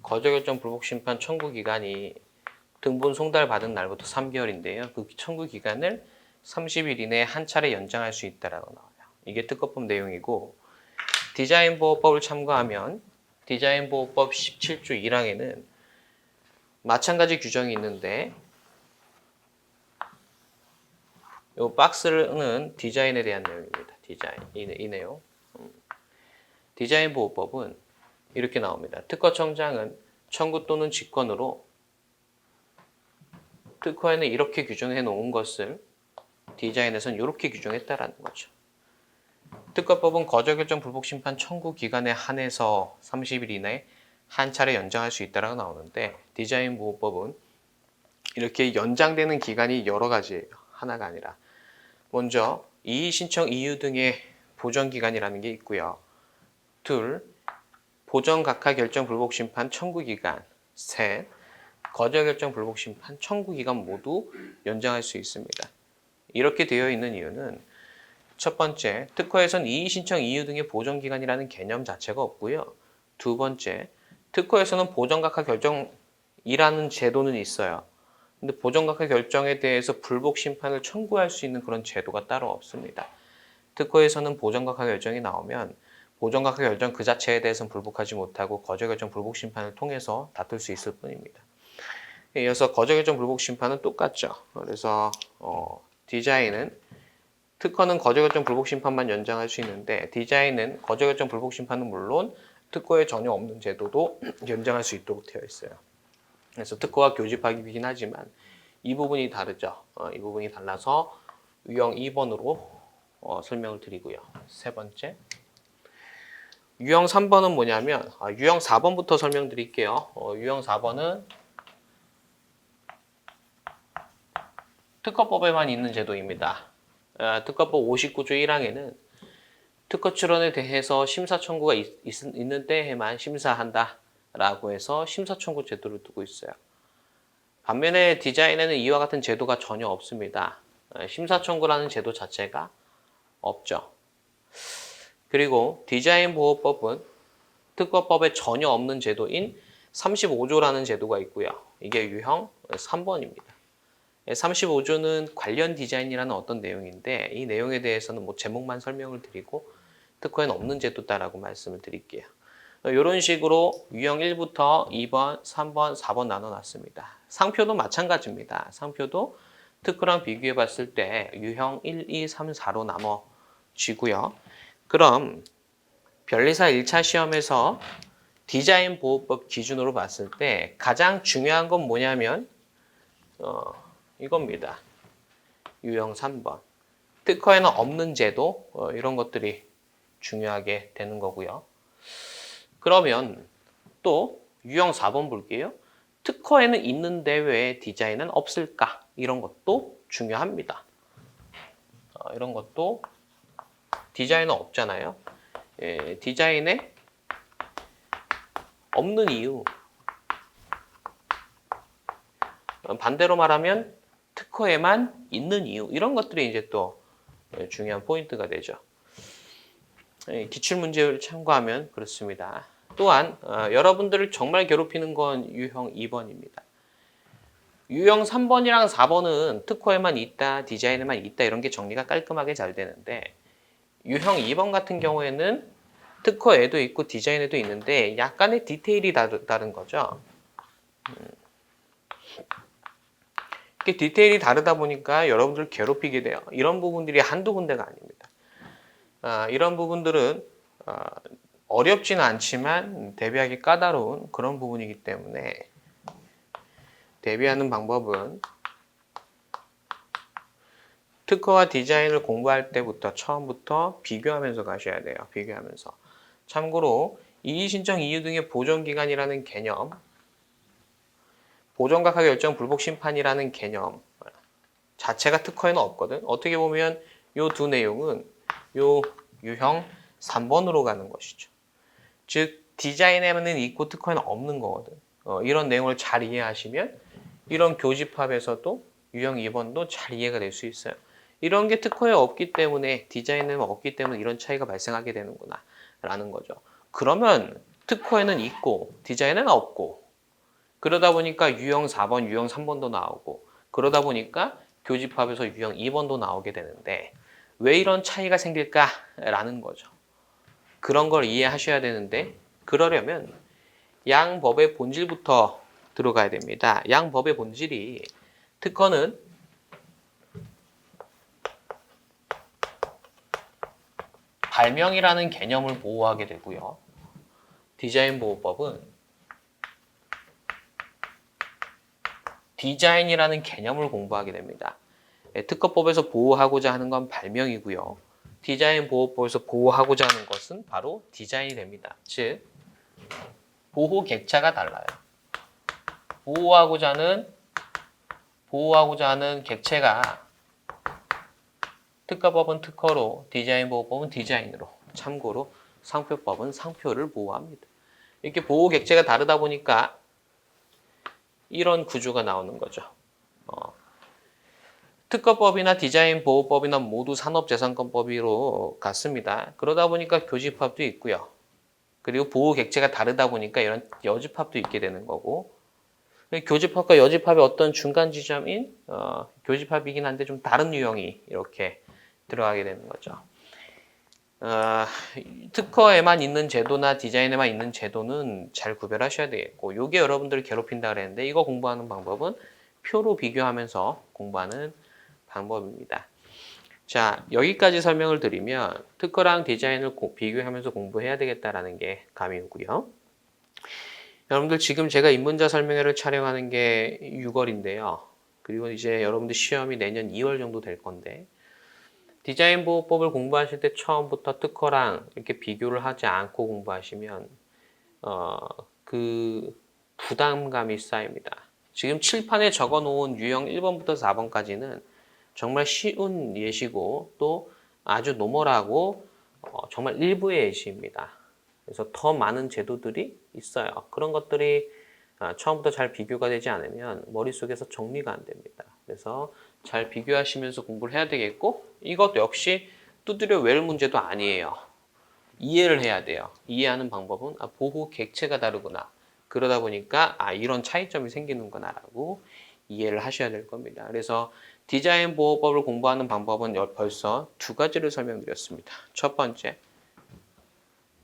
거절결정 불복심판 청구기간이 등본 송달받은 날부터 3개월인데요. 그 청구기간을 30일 이내에 한 차례 연장할 수 있다라고 나와요. 이게 특허법 내용이고, 디자인보호법을 참고하면 디자인보호법 17조 1항에는 마찬가지 규정이 있는데 이 박스는 디자인에 대한 내용입니다. 디자인, 이 내용. 디자인보호법은 이렇게 나옵니다. 특허청장은 청구 또는 직권으로 특허에는 이렇게 규정해 놓은 것을 디자인에서는 이렇게 규정했다라는 거죠. 특허법은 거절결정 불복심판 청구 기간에 한해서 30일 이내에 한 차례 연장할 수 있다라고 나오는데, 디자인보호법은 이렇게 연장되는 기간이 여러 가지예요. 하나가 아니라. 먼저 이의 신청 이유 등의 보전 기간이라는 게 있고요. 둘, 보전각하 결정 불복 심판 청구 기간 셋, 거절 결정 불복 심판 청구 기간 모두 연장할 수 있습니다. 이렇게 되어 있는 이유는 첫 번째, 특허에선 이의 신청 이유 등의 보전 기간이라는 개념 자체가 없고요. 두 번째, 특허에서는 보전각하 결정이라는 제도는 있어요. 근데 보전각하 결정에 대해서 불복 심판을 청구할 수 있는 그런 제도가 따로 없습니다. 특허에서는 보전각하 결정이 나오면 보전각하 결정 그 자체에 대해서는 불복하지 못하고 거절 결정 불복 심판을 통해서 다툴 수 있을 뿐입니다. 이어서 거절 결정 불복 심판은 똑같죠. 그래서 디자인은 특허는 거절 결정 불복 심판만 연장할 수 있는데 디자인은 거절 결정 불복 심판은 물론 특허에 전혀 없는 제도도 연장할 수 있도록 되어 있어요. 그래서 특허와 교집합이긴 하지만 이 부분이 다르죠. 이 부분이 달라서 유형 2번으로 설명을 드리고요. 세 번째, 유형 3번은 뭐냐면 유형 4번부터 설명드릴게요. 유형 4번은 특허법에만 있는 제도입니다. 특허법 59조 1항에는 특허 출원에 대해서 심사 청구가 있는 때에만 심사한다 라고 해서 심사 청구 제도를 두고 있어요. 반면에 디자인에는 이와 같은 제도가 전혀 없습니다. 심사 청구라는 제도 자체가 없죠. 그리고 디자인 보호법은 특허법에 전혀 없는 제도인 35조라는 제도가 있고요. 이게 유형 3번입니다. 35조는 관련 디자인이라는 어떤 내용인데 이 내용에 대해서는 제목만 설명을 드리고 특허에는 없는 제도다라고 말씀을 드릴게요. 이런 식으로 유형 1부터 2번, 3번, 4번 나눠놨습니다. 상표도 마찬가지입니다. 상표도 특허랑 비교해 봤을 때 유형 1, 2, 3, 4로 나눠지고요. 그럼 변리사 1차 시험에서 디자인 보호법 기준으로 봤을 때 가장 중요한 건 뭐냐면 이겁니다. 유형 3번. 특허에는 없는 제도 이런 것들이 중요하게 되는 거고요. 그러면 또 유형 4번 볼게요. 특허에는 있는데 왜 디자인은 없을까? 이런 것도 중요합니다. 이런 것도 디자인은 없잖아요. 디자인에 없는 이유. 반대로 말하면 특허에만 있는 이유. 이런 것들이 이제 또 중요한 포인트가 되죠. 기출문제를 참고하면 그렇습니다. 또한 여러분들을 정말 괴롭히는 건 유형 2번입니다. 유형 3번이랑 4번은 특허에만 있다, 디자인에만 있다 이런 게 정리가 깔끔하게 잘 되는데 유형 2번 같은 경우에는 특허에도 있고 디자인에도 있는데 약간의 디테일이 다른 거죠. 이렇게 디테일이 다르다 보니까 여러분들을 괴롭히게 돼요. 이런 부분들이 한두 군데가 아닙니다. 이런 부분들은 어렵지는 않지만 대비하기 까다로운 그런 부분이기 때문에 대비하는 방법은 특허와 디자인을 공부할 때부터 처음부터 비교하면서 가셔야 돼요. 비교하면서. 참고로 이의신청 이유 등의 보존기간이라는 개념, 보존각하 결정 불복 심판이라는 개념 자체가 특허에는 없거든. 어떻게 보면 이 두 내용은 요 유형 3번으로 가는 것이죠. 즉 디자인에는 있고 특허에는 없는 거거든. 이런 내용을 잘 이해하시면 이런 교집합에서도 유형 2번도 잘 이해가 될 수 있어요. 이런 게 특허에 없기 때문에 디자인에는 없기 때문에 이런 차이가 발생하게 되는구나 라는 거죠. 그러면 특허에는 있고 디자인에는 없고 그러다 보니까 유형 4번, 유형 3번도 나오고 그러다 보니까 교집합에서 유형 2번도 나오게 되는데 왜 이런 차이가 생길까라는 거죠. 그런 걸 이해하셔야 되는데 그러려면 양법의 본질부터 들어가야 됩니다. 양법의 본질이 특허는 발명이라는 개념을 보호하게 되고요. 디자인 보호법은 디자인이라는 개념을 공부하게 됩니다. 특허법에서 보호하고자 하는 건 발명이고요. 디자인 보호법에서 보호하고자 하는 것은 바로 디자인이 됩니다. 즉 보호 객차가 달라요. 보호하고자 하는 객체가 특허법은 특허로, 디자인 보호법은 디자인으로, 참고로 상표법은 상표를 보호합니다. 이렇게 보호 객체가 다르다 보니까 이런 구조가 나오는 거죠. 특허법이나 디자인 보호법이나 모두 산업재산권법으로 같습니다. 그러다 보니까 교집합도 있고요. 그리고 보호 객체가 다르다 보니까 이런 여집합도 있게 되는 거고, 교집합과 여집합의 어떤 중간 지점인 교집합이긴 한데 좀 다른 유형이 이렇게 들어가게 되는 거죠. 특허에만 있는 제도나 디자인에만 있는 제도는 잘 구별하셔야 되겠고, 이게 여러분들을 괴롭힌다 그랬는데 이거 공부하는 방법은 표로 비교하면서 공부하는 방법입니다. 자, 여기까지 설명을 드리면 특허랑 디자인을 비교하면서 공부해야 되겠다라는 게 감이 오고요. 여러분들 지금 제가 입문자 설명회를 촬영하는 게 6월인데요. 그리고 이제 여러분들 시험이 내년 2월 정도 될 건데, 디자인 보호법을 공부하실 때 처음부터 특허랑 이렇게 비교를 하지 않고 공부하시면 그 부담감이 쌓입니다. 지금 칠판에 적어 놓은 유형 1번부터 4번까지는 정말 쉬운 예시고 또 아주 노멀하고 정말 일부의 예시입니다. 그래서 더 많은 제도들이 있어요. 그런 것들이 처음부터 잘 비교가 되지 않으면 머릿속에서 정리가 안 됩니다. 그래서 잘 비교하시면서 공부를 해야 되겠고, 이것도 역시 두드려 외울 문제도 아니에요. 이해를 해야 돼요. 이해하는 방법은 보호 객체가 다르구나. 그러다 보니까 이런 차이점이 생기는구나 라고 이해를 하셔야 될 겁니다. 그래서 디자인 보호법을 공부하는 방법은 벌써 두 가지를 설명드렸습니다. 첫 번째,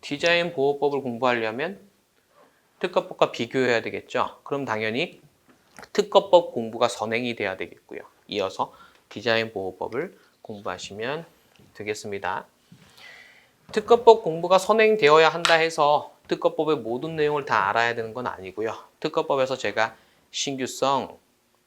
디자인 보호법을 공부하려면 특허법과 비교해야 되겠죠. 그럼 당연히 특허법 공부가 선행이 돼야 되겠고요. 이어서 디자인 보호법을 공부하시면 되겠습니다. 특허법 공부가 선행되어야 한다 해서 특허법의 모든 내용을 다 알아야 되는 건 아니고요. 특허법에서 제가 신규성,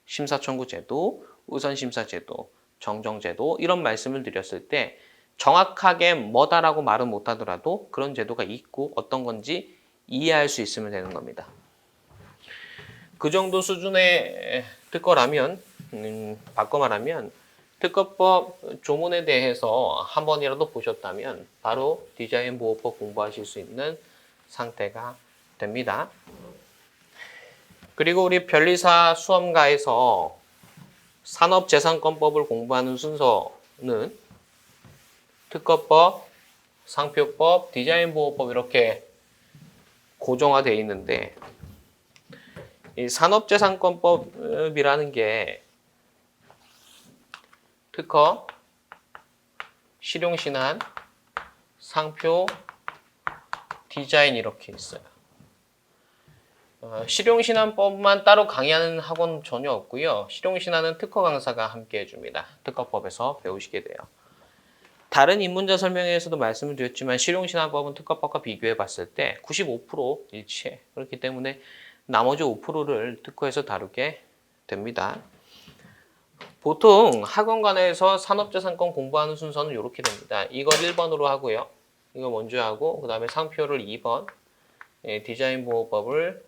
심사청구제도, 우선심사제도, 정정제도 이런 말씀을 드렸을 때 정확하게 뭐다라고 말은 못하더라도 그런 제도가 있고 어떤 건지 이해할 수 있으면 되는 겁니다. 그 정도 수준의 특허라면 바꿔 말하면 특허법 조문에 대해서 한 번이라도 보셨다면 바로 디자인 보호법 공부하실 수 있는 상태가 됩니다. 그리고 우리 변리사 수험가에서 산업재산권법을 공부하는 순서는 특허법, 상표법, 디자인보호법 이렇게 고정화되어 있는데, 이 산업재산권법이라는 게 특허, 실용신안, 상표, 디자인 이렇게 있어요. 실용신안법만 따로 강의하는 학원 전혀 없고요. 실용신안은 특허 강사가 함께 해줍니다. 특허법에서 배우시게 돼요. 다른 입문자 설명회에서도 말씀을 드렸지만 실용신안법은 특허법과 비교해 봤을 때 95% 일치해. 그렇기 때문에 나머지 5%를 특허에서 다루게 됩니다. 보통 학원간에서 산업재산권 공부하는 순서는 이렇게 됩니다. 이걸 1번으로 하고요. 이거 먼저 하고 그 다음에 상표를 2번, 디자인보호법을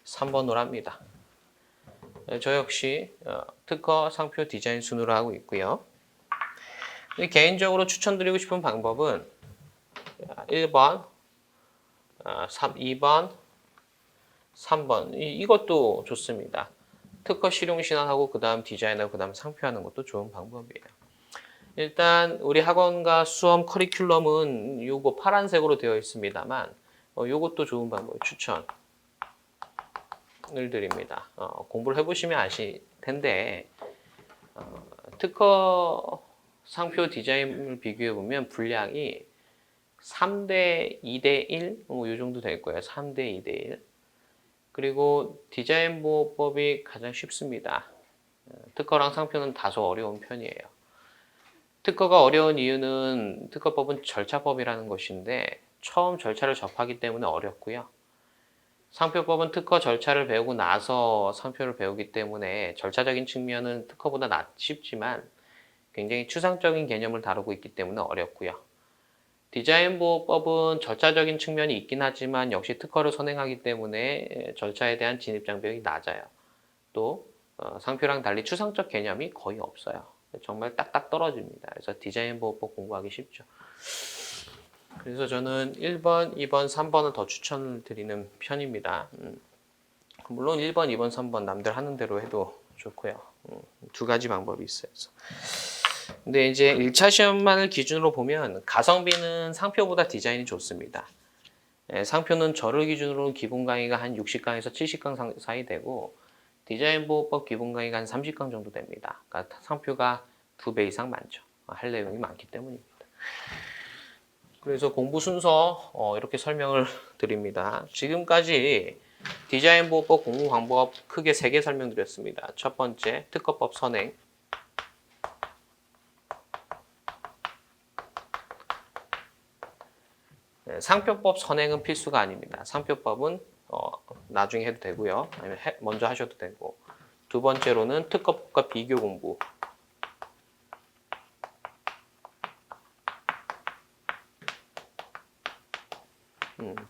3번으로 합니다. 저 역시 특허, 상표, 디자인 순으로 하고 있고요. 개인적으로 추천드리고 싶은 방법은 1번, 2번, 3번 이것도 좋습니다. 특허 실용신안하고 그 다음 디자인하고 그 다음 상표하는 것도 좋은 방법이에요. 일단 우리 학원과 수험 커리큘럼은 요거 파란색으로 되어 있습니다만 요것도 좋은 방법 추천을 드립니다. 공부를 해보시면 아실 텐데 특허 상표 디자인을 비교해 보면 분량이 3대 2대 1, 이 정도 될 거예요. 3대 2대 1. 그리고 디자인 보호법이 가장 쉽습니다. 특허랑 상표는 다소 어려운 편이에요. 특허가 어려운 이유는 특허법은 절차법이라는 것인데 처음 절차를 접하기 때문에 어렵고요. 상표법은 특허 절차를 배우고 나서 상표를 배우기 때문에 절차적인 측면은 특허보다 쉽지만 굉장히 추상적인 개념을 다루고 있기 때문에 어렵고요. 디자인 보호법은 절차적인 측면이 있긴 하지만 역시 특허를 선행하기 때문에 절차에 대한 진입 장벽이 낮아요. 또 상표랑 달리 추상적 개념이 거의 없어요. 정말 딱딱 떨어집니다. 그래서 디자인 보호법 공부하기 쉽죠. 그래서 저는 1번, 2번, 3번을 더 추천을 드리는 편입니다. 물론 1번, 2번, 3번 남들 하는 대로 해도 좋고요. 두 가지 방법이 있어요. 근데 이제 1차 시험만을 기준으로 보면 가성비는 상표보다 디자인이 좋습니다. 상표는 저를 기준으로 기본 강의가 한 60강에서 70강 사이 되고 디자인 보호법 기본 강의가 한 30강 정도 됩니다. 그러니까 상표가 2배 이상 많죠. 할 내용이 많기 때문입니다. 그래서 공부 순서 이렇게 설명을 드립니다. 지금까지 디자인 보호법 공부 방법 크게 3개 설명드렸습니다. 첫 번째, 특허법 선행. 상표법 선행은 필수가 아닙니다. 상표법은 나중에 해도 되고요. 아니면 먼저 하셔도 되고. 두 번째로는 특허법과 비교 공부.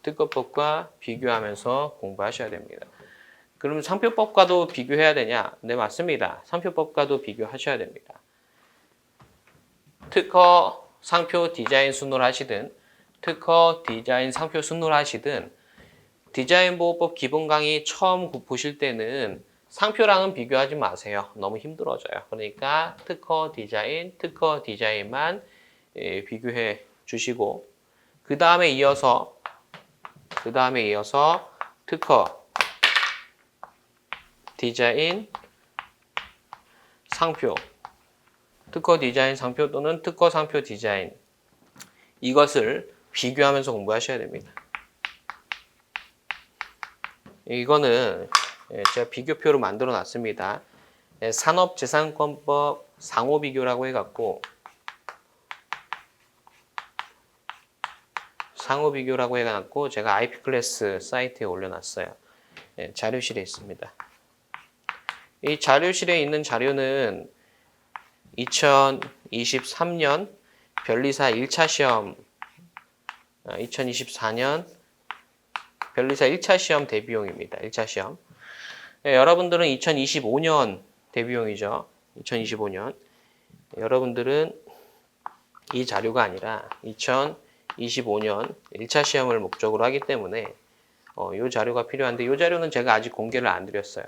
특허법과 비교하면서 공부하셔야 됩니다. 그럼 상표법과도 비교해야 되냐? 네, 맞습니다. 상표법과도 비교하셔야 됩니다. 특허, 상표, 디자인 순으로 하시든 특허, 디자인, 상표 순으로 하시든 디자인 보호법 기본 강의 처음 보실 때는 상표랑은 비교하지 마세요. 너무 힘들어져요. 그러니까 특허, 디자인만 비교해 주시고 그 다음에 이어서 특허, 디자인, 상표, 특허, 디자인, 상표 또는 특허, 상표, 디자인 이것을 비교하면서 공부하셔야 됩니다. 이거는 제가 비교표로 만들어 놨습니다. 산업재산권법 상호비교라고 해갖고 제가 IP클래스 사이트에 올려놨어요. 자료실에 있습니다. 이 자료실에 있는 자료는 2023년 변리사 1차 시험, 2024년 변리사 1차 시험 대비용입니다. 1차 시험. 여러분들은 2025년 대비용이죠. 2025년. 여러분들은 이 자료가 아니라 2025년 1차 시험을 목적으로 하기 때문에 이 자료가 필요한데 이 자료는 제가 아직 공개를 안 드렸어요.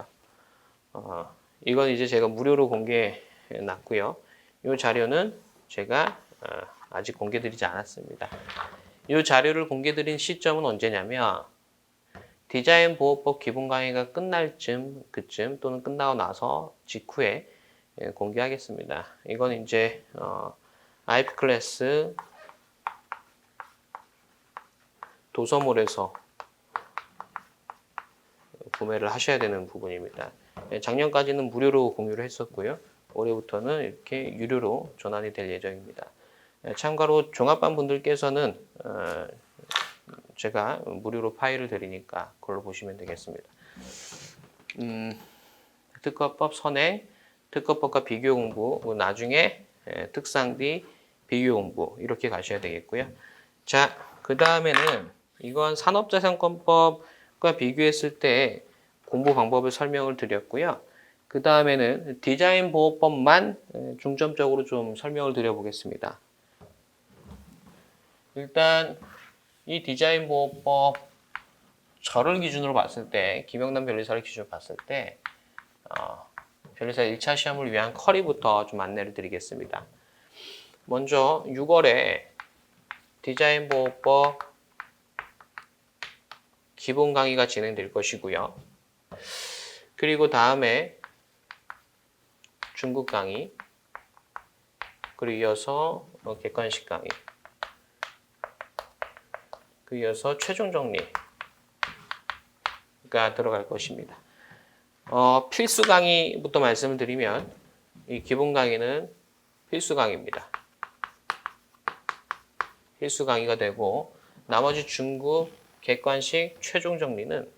이건 이제 제가 무료로 공개해 놨고요. 이 자료는 제가 아직 공개 드리지 않았습니다. 이 자료를 공개 드린 시점은 언제냐면 디자인 보호법 기본 강의가 끝날 그쯤 또는 끝나고 나서 직후에 공개하겠습니다. 이건 이제 IP 클래스 도서몰에서 구매를 하셔야 되는 부분입니다. 작년까지는 무료로 공유를 했었고요. 올해부터는 이렇게 유료로 전환이 될 예정입니다. 참고로 종합반 분들께서는 제가 무료로 파일을 드리니까 그걸로 보시면 되겠습니다. 특허법 선행, 특허법과 비교 공부, 나중에 특상 뒤 비교 공부 이렇게 가셔야 되겠고요. 자, 그 다음에는 이건 산업재산권법과 비교했을 때 공부 방법을 설명을 드렸고요. 그 다음에는 디자인 보호법만 중점적으로 좀 설명을 드려보겠습니다. 일단 이 디자인 보호법 저를 기준으로 봤을 때 김영남 변리사를 기준으로 봤을 때 변리사 1차 시험을 위한 커리부터 좀 안내를 드리겠습니다. 먼저 6월에 디자인 보호법 기본 강의가 진행될 것이고요. 그리고 다음에 중국 강의, 그리고 이어서 객관식 강의, 그리고 이어서 최종 정리가 들어갈 것입니다. 필수 강의부터 말씀을 드리면 이 기본 강의는 필수 강의입니다. 필수 강의가 되고 나머지 중국, 객관식, 최종 정리는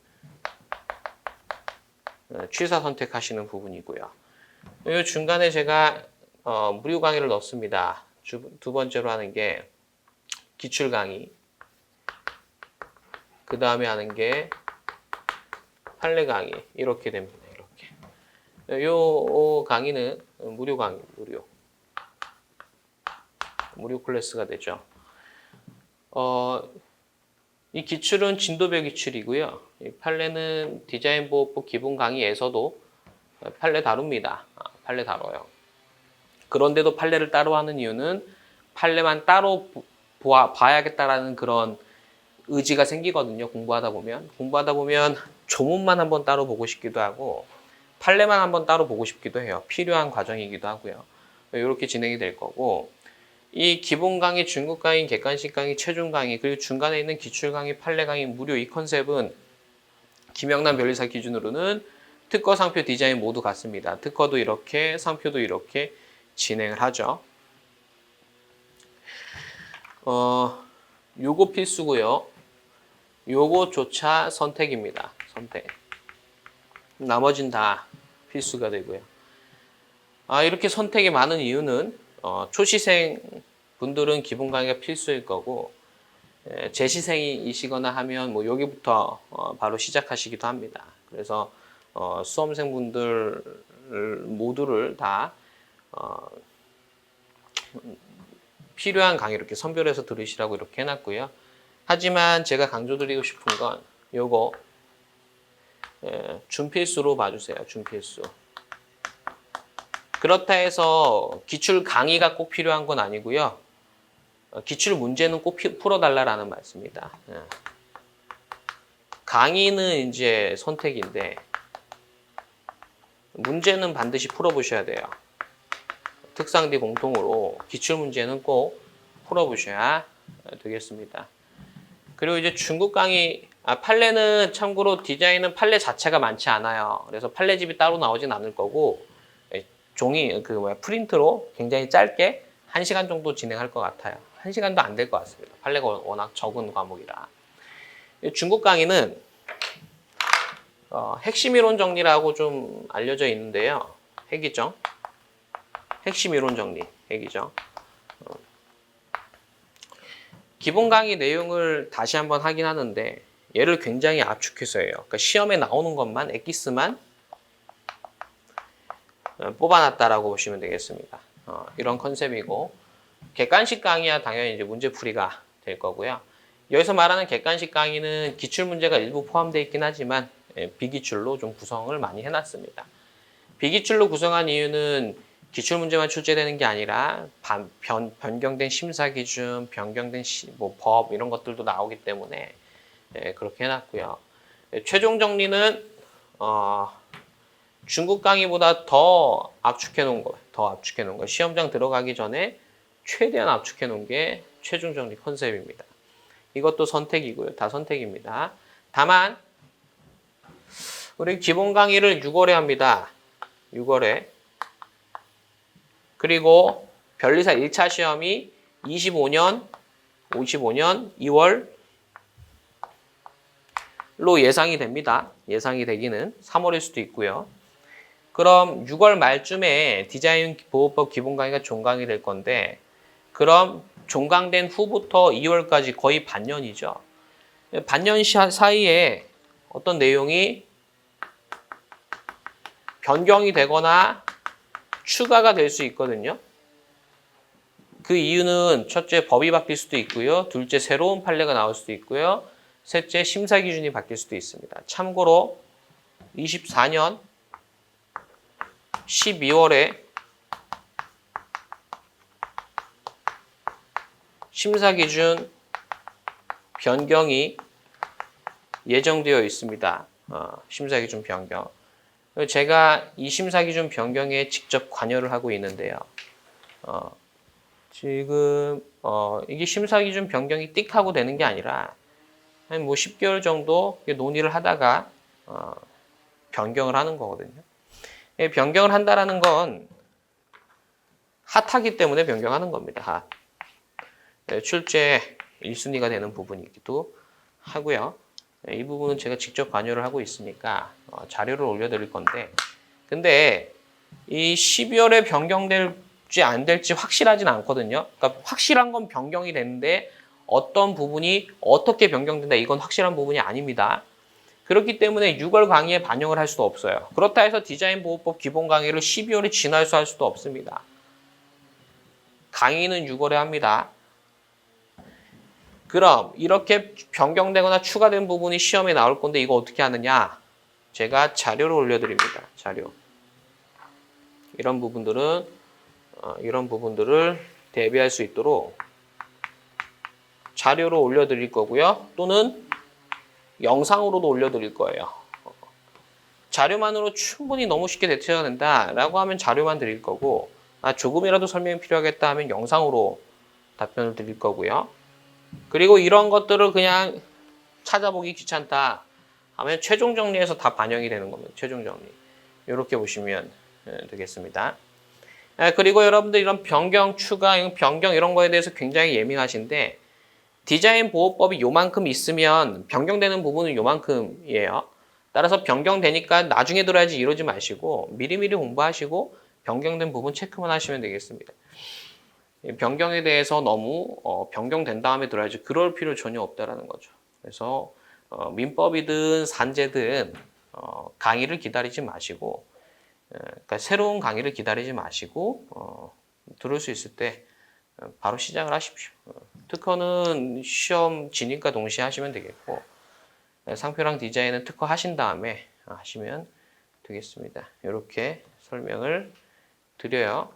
취사 선택하시는 부분이고요. 이 중간에 제가 무료 강의를 넣습니다. 두 번째로 하는 게 기출 강의, 그 다음에 하는 게 판례 강의 이렇게 됩니다. 이렇게. 요 강의는 무료 강의, 무료 클래스가 되죠. 이 기출은 진도별 기출이고요. 이 판례는 디자인보호법 기본 강의에서도 판례 다룹니다. 판례 다뤄요. 그런데도 판례를 따로 하는 이유는 판례만 따로 봐야겠다라는 그런 의지가 생기거든요. 공부하다 보면 조문만 한번 따로 보고 싶기도 하고 판례만 한번 따로 보고 싶기도 해요. 필요한 과정이기도 하고요. 이렇게 진행이 될 거고, 이 기본 강의, 중급 강의, 객관식 강의, 최종 강의, 그리고 중간에 있는 기출 강의, 판례 강의 무료, 이 컨셉은 김영남 변리사 기준으로는 특허, 상표, 디자인 모두 같습니다. 특허도 이렇게, 상표도 이렇게 진행을 하죠. 요거 필수고요. 요거조차 선택입니다. 선택. 나머진 다 필수가 되고요. 이렇게 선택이 많은 이유는 초시생 분들은 기본 강의가 필수일 거고, 재시생이시거나 하면 뭐 여기부터 바로 시작하시기도 합니다. 그래서 수험생 분들 모두를 다 필요한 강의 이렇게 선별해서 들으시라고 이렇게 해놨고요. 하지만 제가 강조드리고 싶은 건 요거 준필수로 봐주세요. 준필수. 그렇다 해서 기출 강의가 꼭 필요한 건 아니고요. 기출 문제는 꼭 풀어달라는 말씀입니다. 강의는 이제 선택인데 문제는 반드시 풀어보셔야 돼요. 특상디 공통으로 기출 문제는 꼭 풀어보셔야 되겠습니다. 그리고 이제 중급 강의, 판례는 참고로 디자인은 판례 자체가 많지 않아요. 그래서 판례집이 따로 나오진 않을 거고, 종이, 프린트로 굉장히 짧게 1시간 정도 진행할 것 같아요. 1시간도 안 될 것 같습니다. 판례가 워낙 적은 과목이라. 중급 강의는 핵심 이론 정리라고 좀 알려져 있는데요. 핵이죠. 핵심 이론 정리, 핵이죠. 기본 강의 내용을 다시 한번 하긴 하는데 얘를 굉장히 압축해서 해요. 그러니까 시험에 나오는 것만, 엑기스만 뽑아놨다라고 보시면 되겠습니다. 이런 컨셉이고, 객관식 강의야 당연히 이제 문제풀이가 될 거고요. 여기서 말하는 객관식 강의는 기출 문제가 일부 포함되어 있긴 하지만 비기출로 좀 구성을 많이 해놨습니다. 비기출로 구성한 이유는 기출 문제만 출제되는 게 아니라 변경된 심사 기준, 변경된 법 이런 것들도 나오기 때문에 그렇게 해놨고요. 최종 정리는 중급 강의보다 더 압축해 놓은 거예요. 시험장 들어가기 전에 최대한 압축해 놓은 게 최종 정리 컨셉입니다. 이것도 선택이고요. 다 선택입니다. 다만 우리 기본 강의를 6월에 합니다. 6월에. 그리고 변리사 1차 시험이 25년 2월로 예상이 됩니다. 예상이 되기는 3월일 수도 있고요. 그럼 6월 말쯤에 디자인 보호법 기본 강의가 종강이 될 건데, 그럼 종강된 후부터 2월까지 거의 반년이죠. 반년 사이에 어떤 내용이 변경이 되거나 추가가 될 수 있거든요. 그 이유는 첫째, 법이 바뀔 수도 있고요. 둘째, 새로운 판례가 나올 수도 있고요. 셋째, 심사 기준이 바뀔 수도 있습니다. 참고로 24년 12월에 심사 기준 변경이 예정되어 있습니다. 심사 기준 변경. 제가 이 심사 기준 변경에 직접 관여를 하고 있는데요. 지금 이게 심사 기준 변경이 띡 하고 되는 게 아니라 한 10개월 정도 논의를 하다가 변경을 하는 거거든요. 변경을 한다라는 건 핫하기 때문에 변경하는 겁니다. 출제 1순위가 되는 부분이기도 하고요. 이 부분은 제가 직접 관여를 하고 있으니까 자료를 올려드릴 건데, 근데 이 12월에 변경될지 안 될지 확실하진 않거든요. 그러니까 확실한 건 변경이 되는데 어떤 부분이 어떻게 변경된다, 이건 확실한 부분이 아닙니다. 그렇기 때문에 6월 강의에 반영을 할 수도 없어요. 그렇다 해서 디자인 보호법 기본 강의를 12월에 지나서 할 수도 없습니다. 강의는 6월에 합니다. 그럼 이렇게 변경되거나 추가된 부분이 시험에 나올 건데 이거 어떻게 하느냐? 제가 자료를 올려드립니다. 자료. 이런 부분들은 이런 부분들을 대비할 수 있도록 자료로 올려드릴 거고요. 또는 영상으로도 올려드릴 거예요. 자료만으로 충분히 너무 쉽게 대처가 된다라고 하면 자료만 드릴 거고 조금이라도 설명이 필요하겠다 하면 영상으로 답변을 드릴 거고요. 그리고 이런 것들을 그냥 찾아보기 귀찮다 하면 최종 정리해서 다 반영이 되는 겁니다. 최종 정리. 이렇게 보시면 되겠습니다. 그리고 여러분들 이런 변경, 추가, 변경 이런 거에 대해서 굉장히 예민하신데 디자인 보호법이 요만큼 있으면 변경되는 부분은 요만큼이에요. 따라서 변경되니까 나중에 들어야지 이러지 마시고 미리미리 공부하시고 변경된 부분 체크만 하시면 되겠습니다. 변경에 대해서 너무 변경된 다음에 들어야지 그럴 필요 전혀 없다라는 거죠. 그래서 민법이든 산재든 강의를 기다리지 마시고 그러니까 새로운 강의를 기다리지 마시고 들을 수 있을 때 바로 시작을 하십시오. 특허는 시험 진입과 동시에 하시면 되겠고 상표랑 디자인은 특허 하신 다음에 하시면 되겠습니다. 이렇게 설명을 드려요.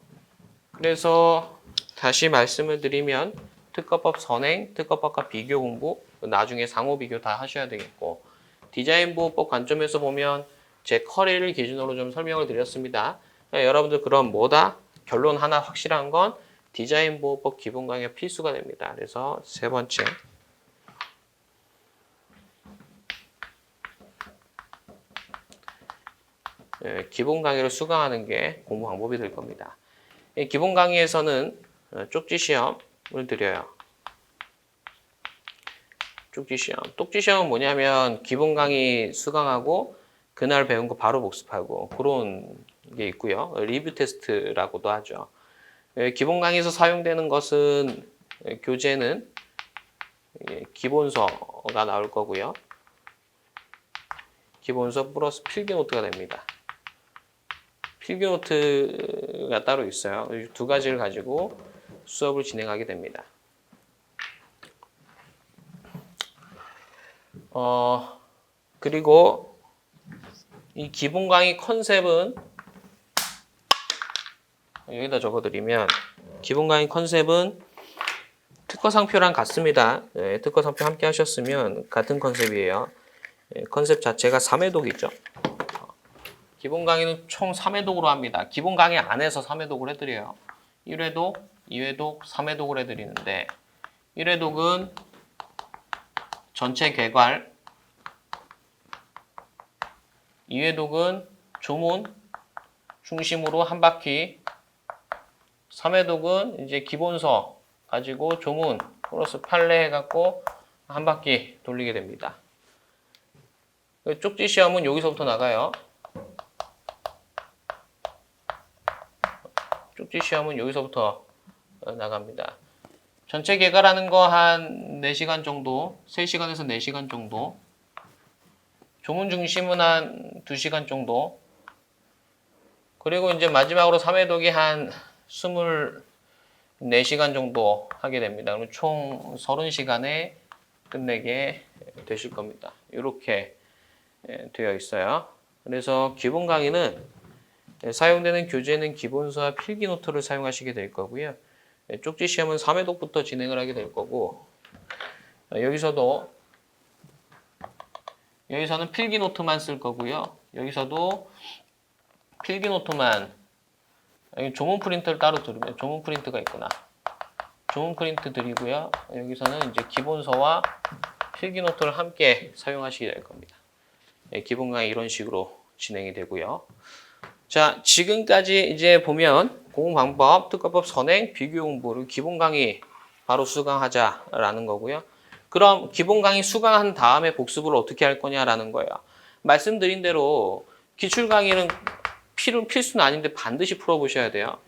그래서 다시 말씀을 드리면 특허법 선행, 특허법과 비교 공부, 나중에 상호 비교 다 하셔야 되겠고 디자인 보호법 관점에서 보면 제 커리를 기준으로 좀 설명을 드렸습니다. 여러분들 그럼 뭐다? 결론 하나 확실한 건 디자인 보호법 기본 강의가 필수가 됩니다. 그래서 세 번째. 기본 강의를 수강하는 게 공부 방법이 될 겁니다. 기본 강의에서는 쪽지 시험을 드려요. 쪽지 시험. 쪽지 시험은 뭐냐면 기본 강의 수강하고 그날 배운 거 바로 복습하고 그런 게 있고요. 리뷰 테스트라고도 하죠. 기본 강의에서 사용되는 것은 교재는 기본서가 나올 거고요. 기본서 플러스 필기노트가 됩니다. 필기노트가 따로 있어요. 이 두 가지를 가지고 수업을 진행하게 됩니다. 그리고 이 기본 강의 컨셉은 여기다 적어드리면 기본 강의 컨셉은 특허 상표랑 같습니다. 특허 상표 함께 하셨으면 같은 컨셉이에요. 컨셉 자체가 3회독이죠. 기본 강의는 총 3회독으로 합니다. 기본 강의 안에서 3회독을 해드려요. 1회독, 2회독, 3회독을 해드리는데 1회독은 전체 개괄, 2회독은 조문 중심으로 한 바퀴, 3회독은 이제 기본서 가지고 조문 플러스 판례 해갖고 한 바퀴 돌리게 됩니다. 쪽지 시험은 여기서부터 나가요. 쪽지 시험은 여기서부터 나갑니다. 전체 개괄하는 거 한 4시간 정도, 3시간에서 4시간 정도, 조문 중심은 한 2시간 정도, 그리고 이제 마지막으로 3회독이 한 24시간 정도 하게 됩니다. 그럼 총 30시간에 끝내게 되실 겁니다. 이렇게 되어 있어요. 그래서 기본 강의는 사용되는 교재는 기본서와 필기노트를 사용하시게 될 거고요. 쪽지 시험은 3회독부터 진행을 하게 될 거고 여기서는 필기노트만 쓸 거고요. 여기서도 필기노트만 조문 프린트를 따로 드리면 조문 프린트가 있구나. 조문 프린트 드리고요. 여기서는 이제 기본서와 필기노트를 함께 사용하시게 될 겁니다. 기본 강의 이런 식으로 진행이 되고요. 자, 지금까지 이제 보면 공부방법, 특허법 선행, 비교 공부를 기본 강의 바로 수강하자라는 거고요. 그럼 기본 강의 수강한 다음에 복습을 어떻게 할 거냐라는 거예요. 말씀드린 대로 기출 강의는 필수는 아닌데 반드시 풀어보셔야 돼요.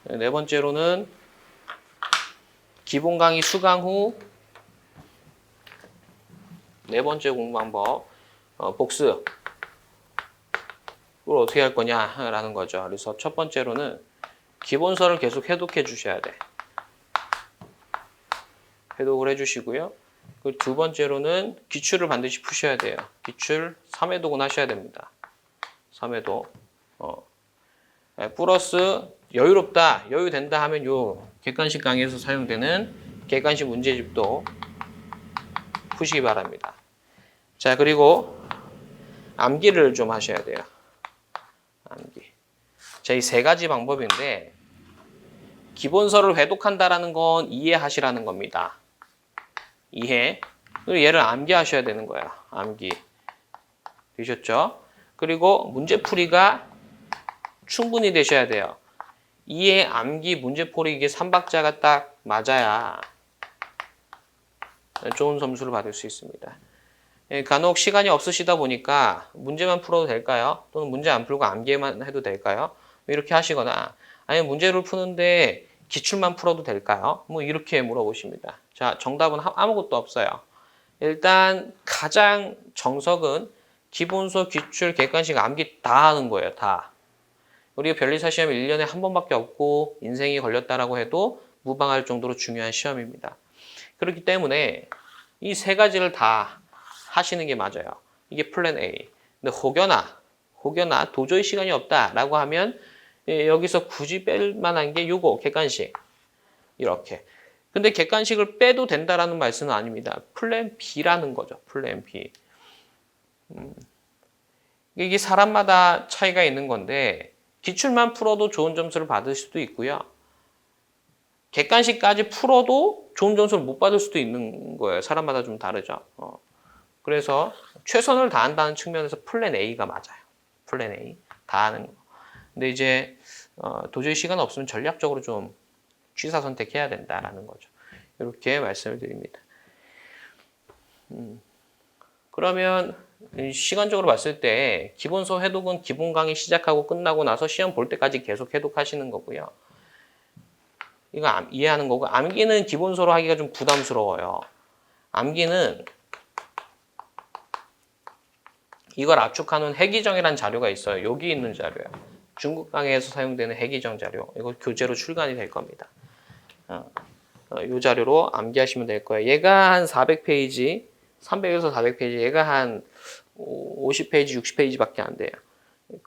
네 번째로는 기본 강의 수강 후 네 번째 공부 방법 복습을 어떻게 할 거냐라는 거죠. 그래서 첫 번째로는 기본서를 계속 해독해 주셔야 돼. 해독을 해주시고요. 그 두 번째로는 기출을 반드시 푸셔야 돼요. 기출 3회독은 하셔야 됩니다. 3회독. 플러스 여유롭다, 여유된다 하면 요 객관식 강의에서 사용되는 객관식 문제집도 푸시기 바랍니다. 자, 그리고 암기를 좀 하셔야 돼요. 암기. 자, 이 세 가지 방법인데 기본서를 회독한다라는 건 이해하시라는 겁니다. 이해. 그리고 얘를 암기하셔야 되는 거야. 암기. 되셨죠? 그리고 문제풀이가 충분히 되셔야 돼요. 이해, 암기, 문제풀이 이게 3박자가 딱 맞아야 좋은 점수를 받을 수 있습니다. 간혹 시간이 없으시다 보니까 문제만 풀어도 될까요? 또는 문제 안 풀고 암기만 해도 될까요? 이렇게 하시거나 아니면 문제를 푸는데 기출만 풀어도 될까요? 뭐 이렇게 물어보십니다. 자, 정답은 아무것도 없어요. 일단 가장 정석은 기본서, 기출, 객관식, 암기 다 하는 거예요. 다. 우리가 변리사 시험이 1년에 한 번밖에 없고 인생이 걸렸다라고 해도 무방할 정도로 중요한 시험입니다. 그렇기 때문에 이 세 가지를 다 하시는 게 맞아요. 이게 플랜 A. 근데 혹여나 도저히 시간이 없다라고 하면 여기서 굳이 뺄 만한 게 요거 객관식. 이렇게. 근데 객관식을 빼도 된다라는 말씀은 아닙니다. 플랜 B라는 거죠. 플랜 B. 이게 사람마다 차이가 있는 건데 기출만 풀어도 좋은 점수를 받을 수도 있고요. 객관식까지 풀어도 좋은 점수를 못 받을 수도 있는 거예요. 사람마다 좀 다르죠. 그래서 최선을 다한다는 측면에서 플랜 A가 맞아요. 플랜 A. 다 하는 거. 근데 이제 도저히 시간 없으면 전략적으로 좀 취사 선택해야 된다라는 거죠. 이렇게 말씀을 드립니다. 그러면 시간적으로 봤을 때 기본서 해독은 기본 강의 시작하고 끝나고 나서 시험 볼 때까지 계속 해독하시는 거고요. 이거 이해하는 거고 암기는 기본서로 하기가 좀 부담스러워요. 암기는 이걸 압축하는 해기정이라는 자료가 있어요. 여기 있는 자료예요. 중국 강의에서 사용되는 해기정 자료. 이거 교재로 출간이 될 겁니다. 이 자료로 암기하시면 될 거예요. 얘가 한 400페이지, 300에서 400페이지, 얘가 한 50페이지, 60페이지밖에 안 돼요.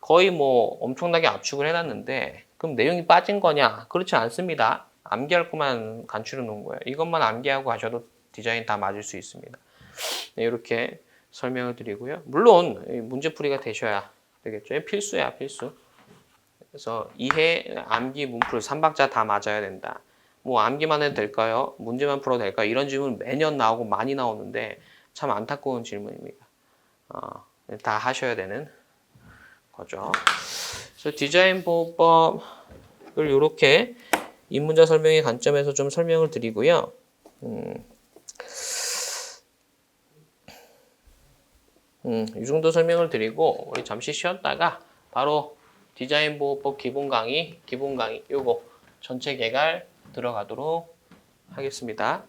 거의 뭐 엄청나게 압축을 해놨는데 그럼 내용이 빠진 거냐? 그렇지 않습니다. 암기할 것만 간추려 놓은 거예요. 이것만 암기하고 가셔도 디자인 다 맞을 수 있습니다. 네, 이렇게 설명을 드리고요. 물론 문제풀이가 되셔야 되겠죠. 필수야, 필수. 그래서 이해, 암기, 문풀 3박자 다 맞아야 된다. 뭐 암기만 해도 될까요? 문제만 풀어도 될까요? 이런 질문 매년 나오고 많이 나오는데 참 안타까운 질문입니다. 다 하셔야 되는 거죠. 그래서 디자인 보호법을 이렇게 입문자 설명의 관점에서 좀 설명을 드리고요. 이 정도 설명을 드리고 우리 잠시 쉬었다가 바로 디자인 보호법 기본 강의 요거 전체 개괄 들어가도록 하겠습니다.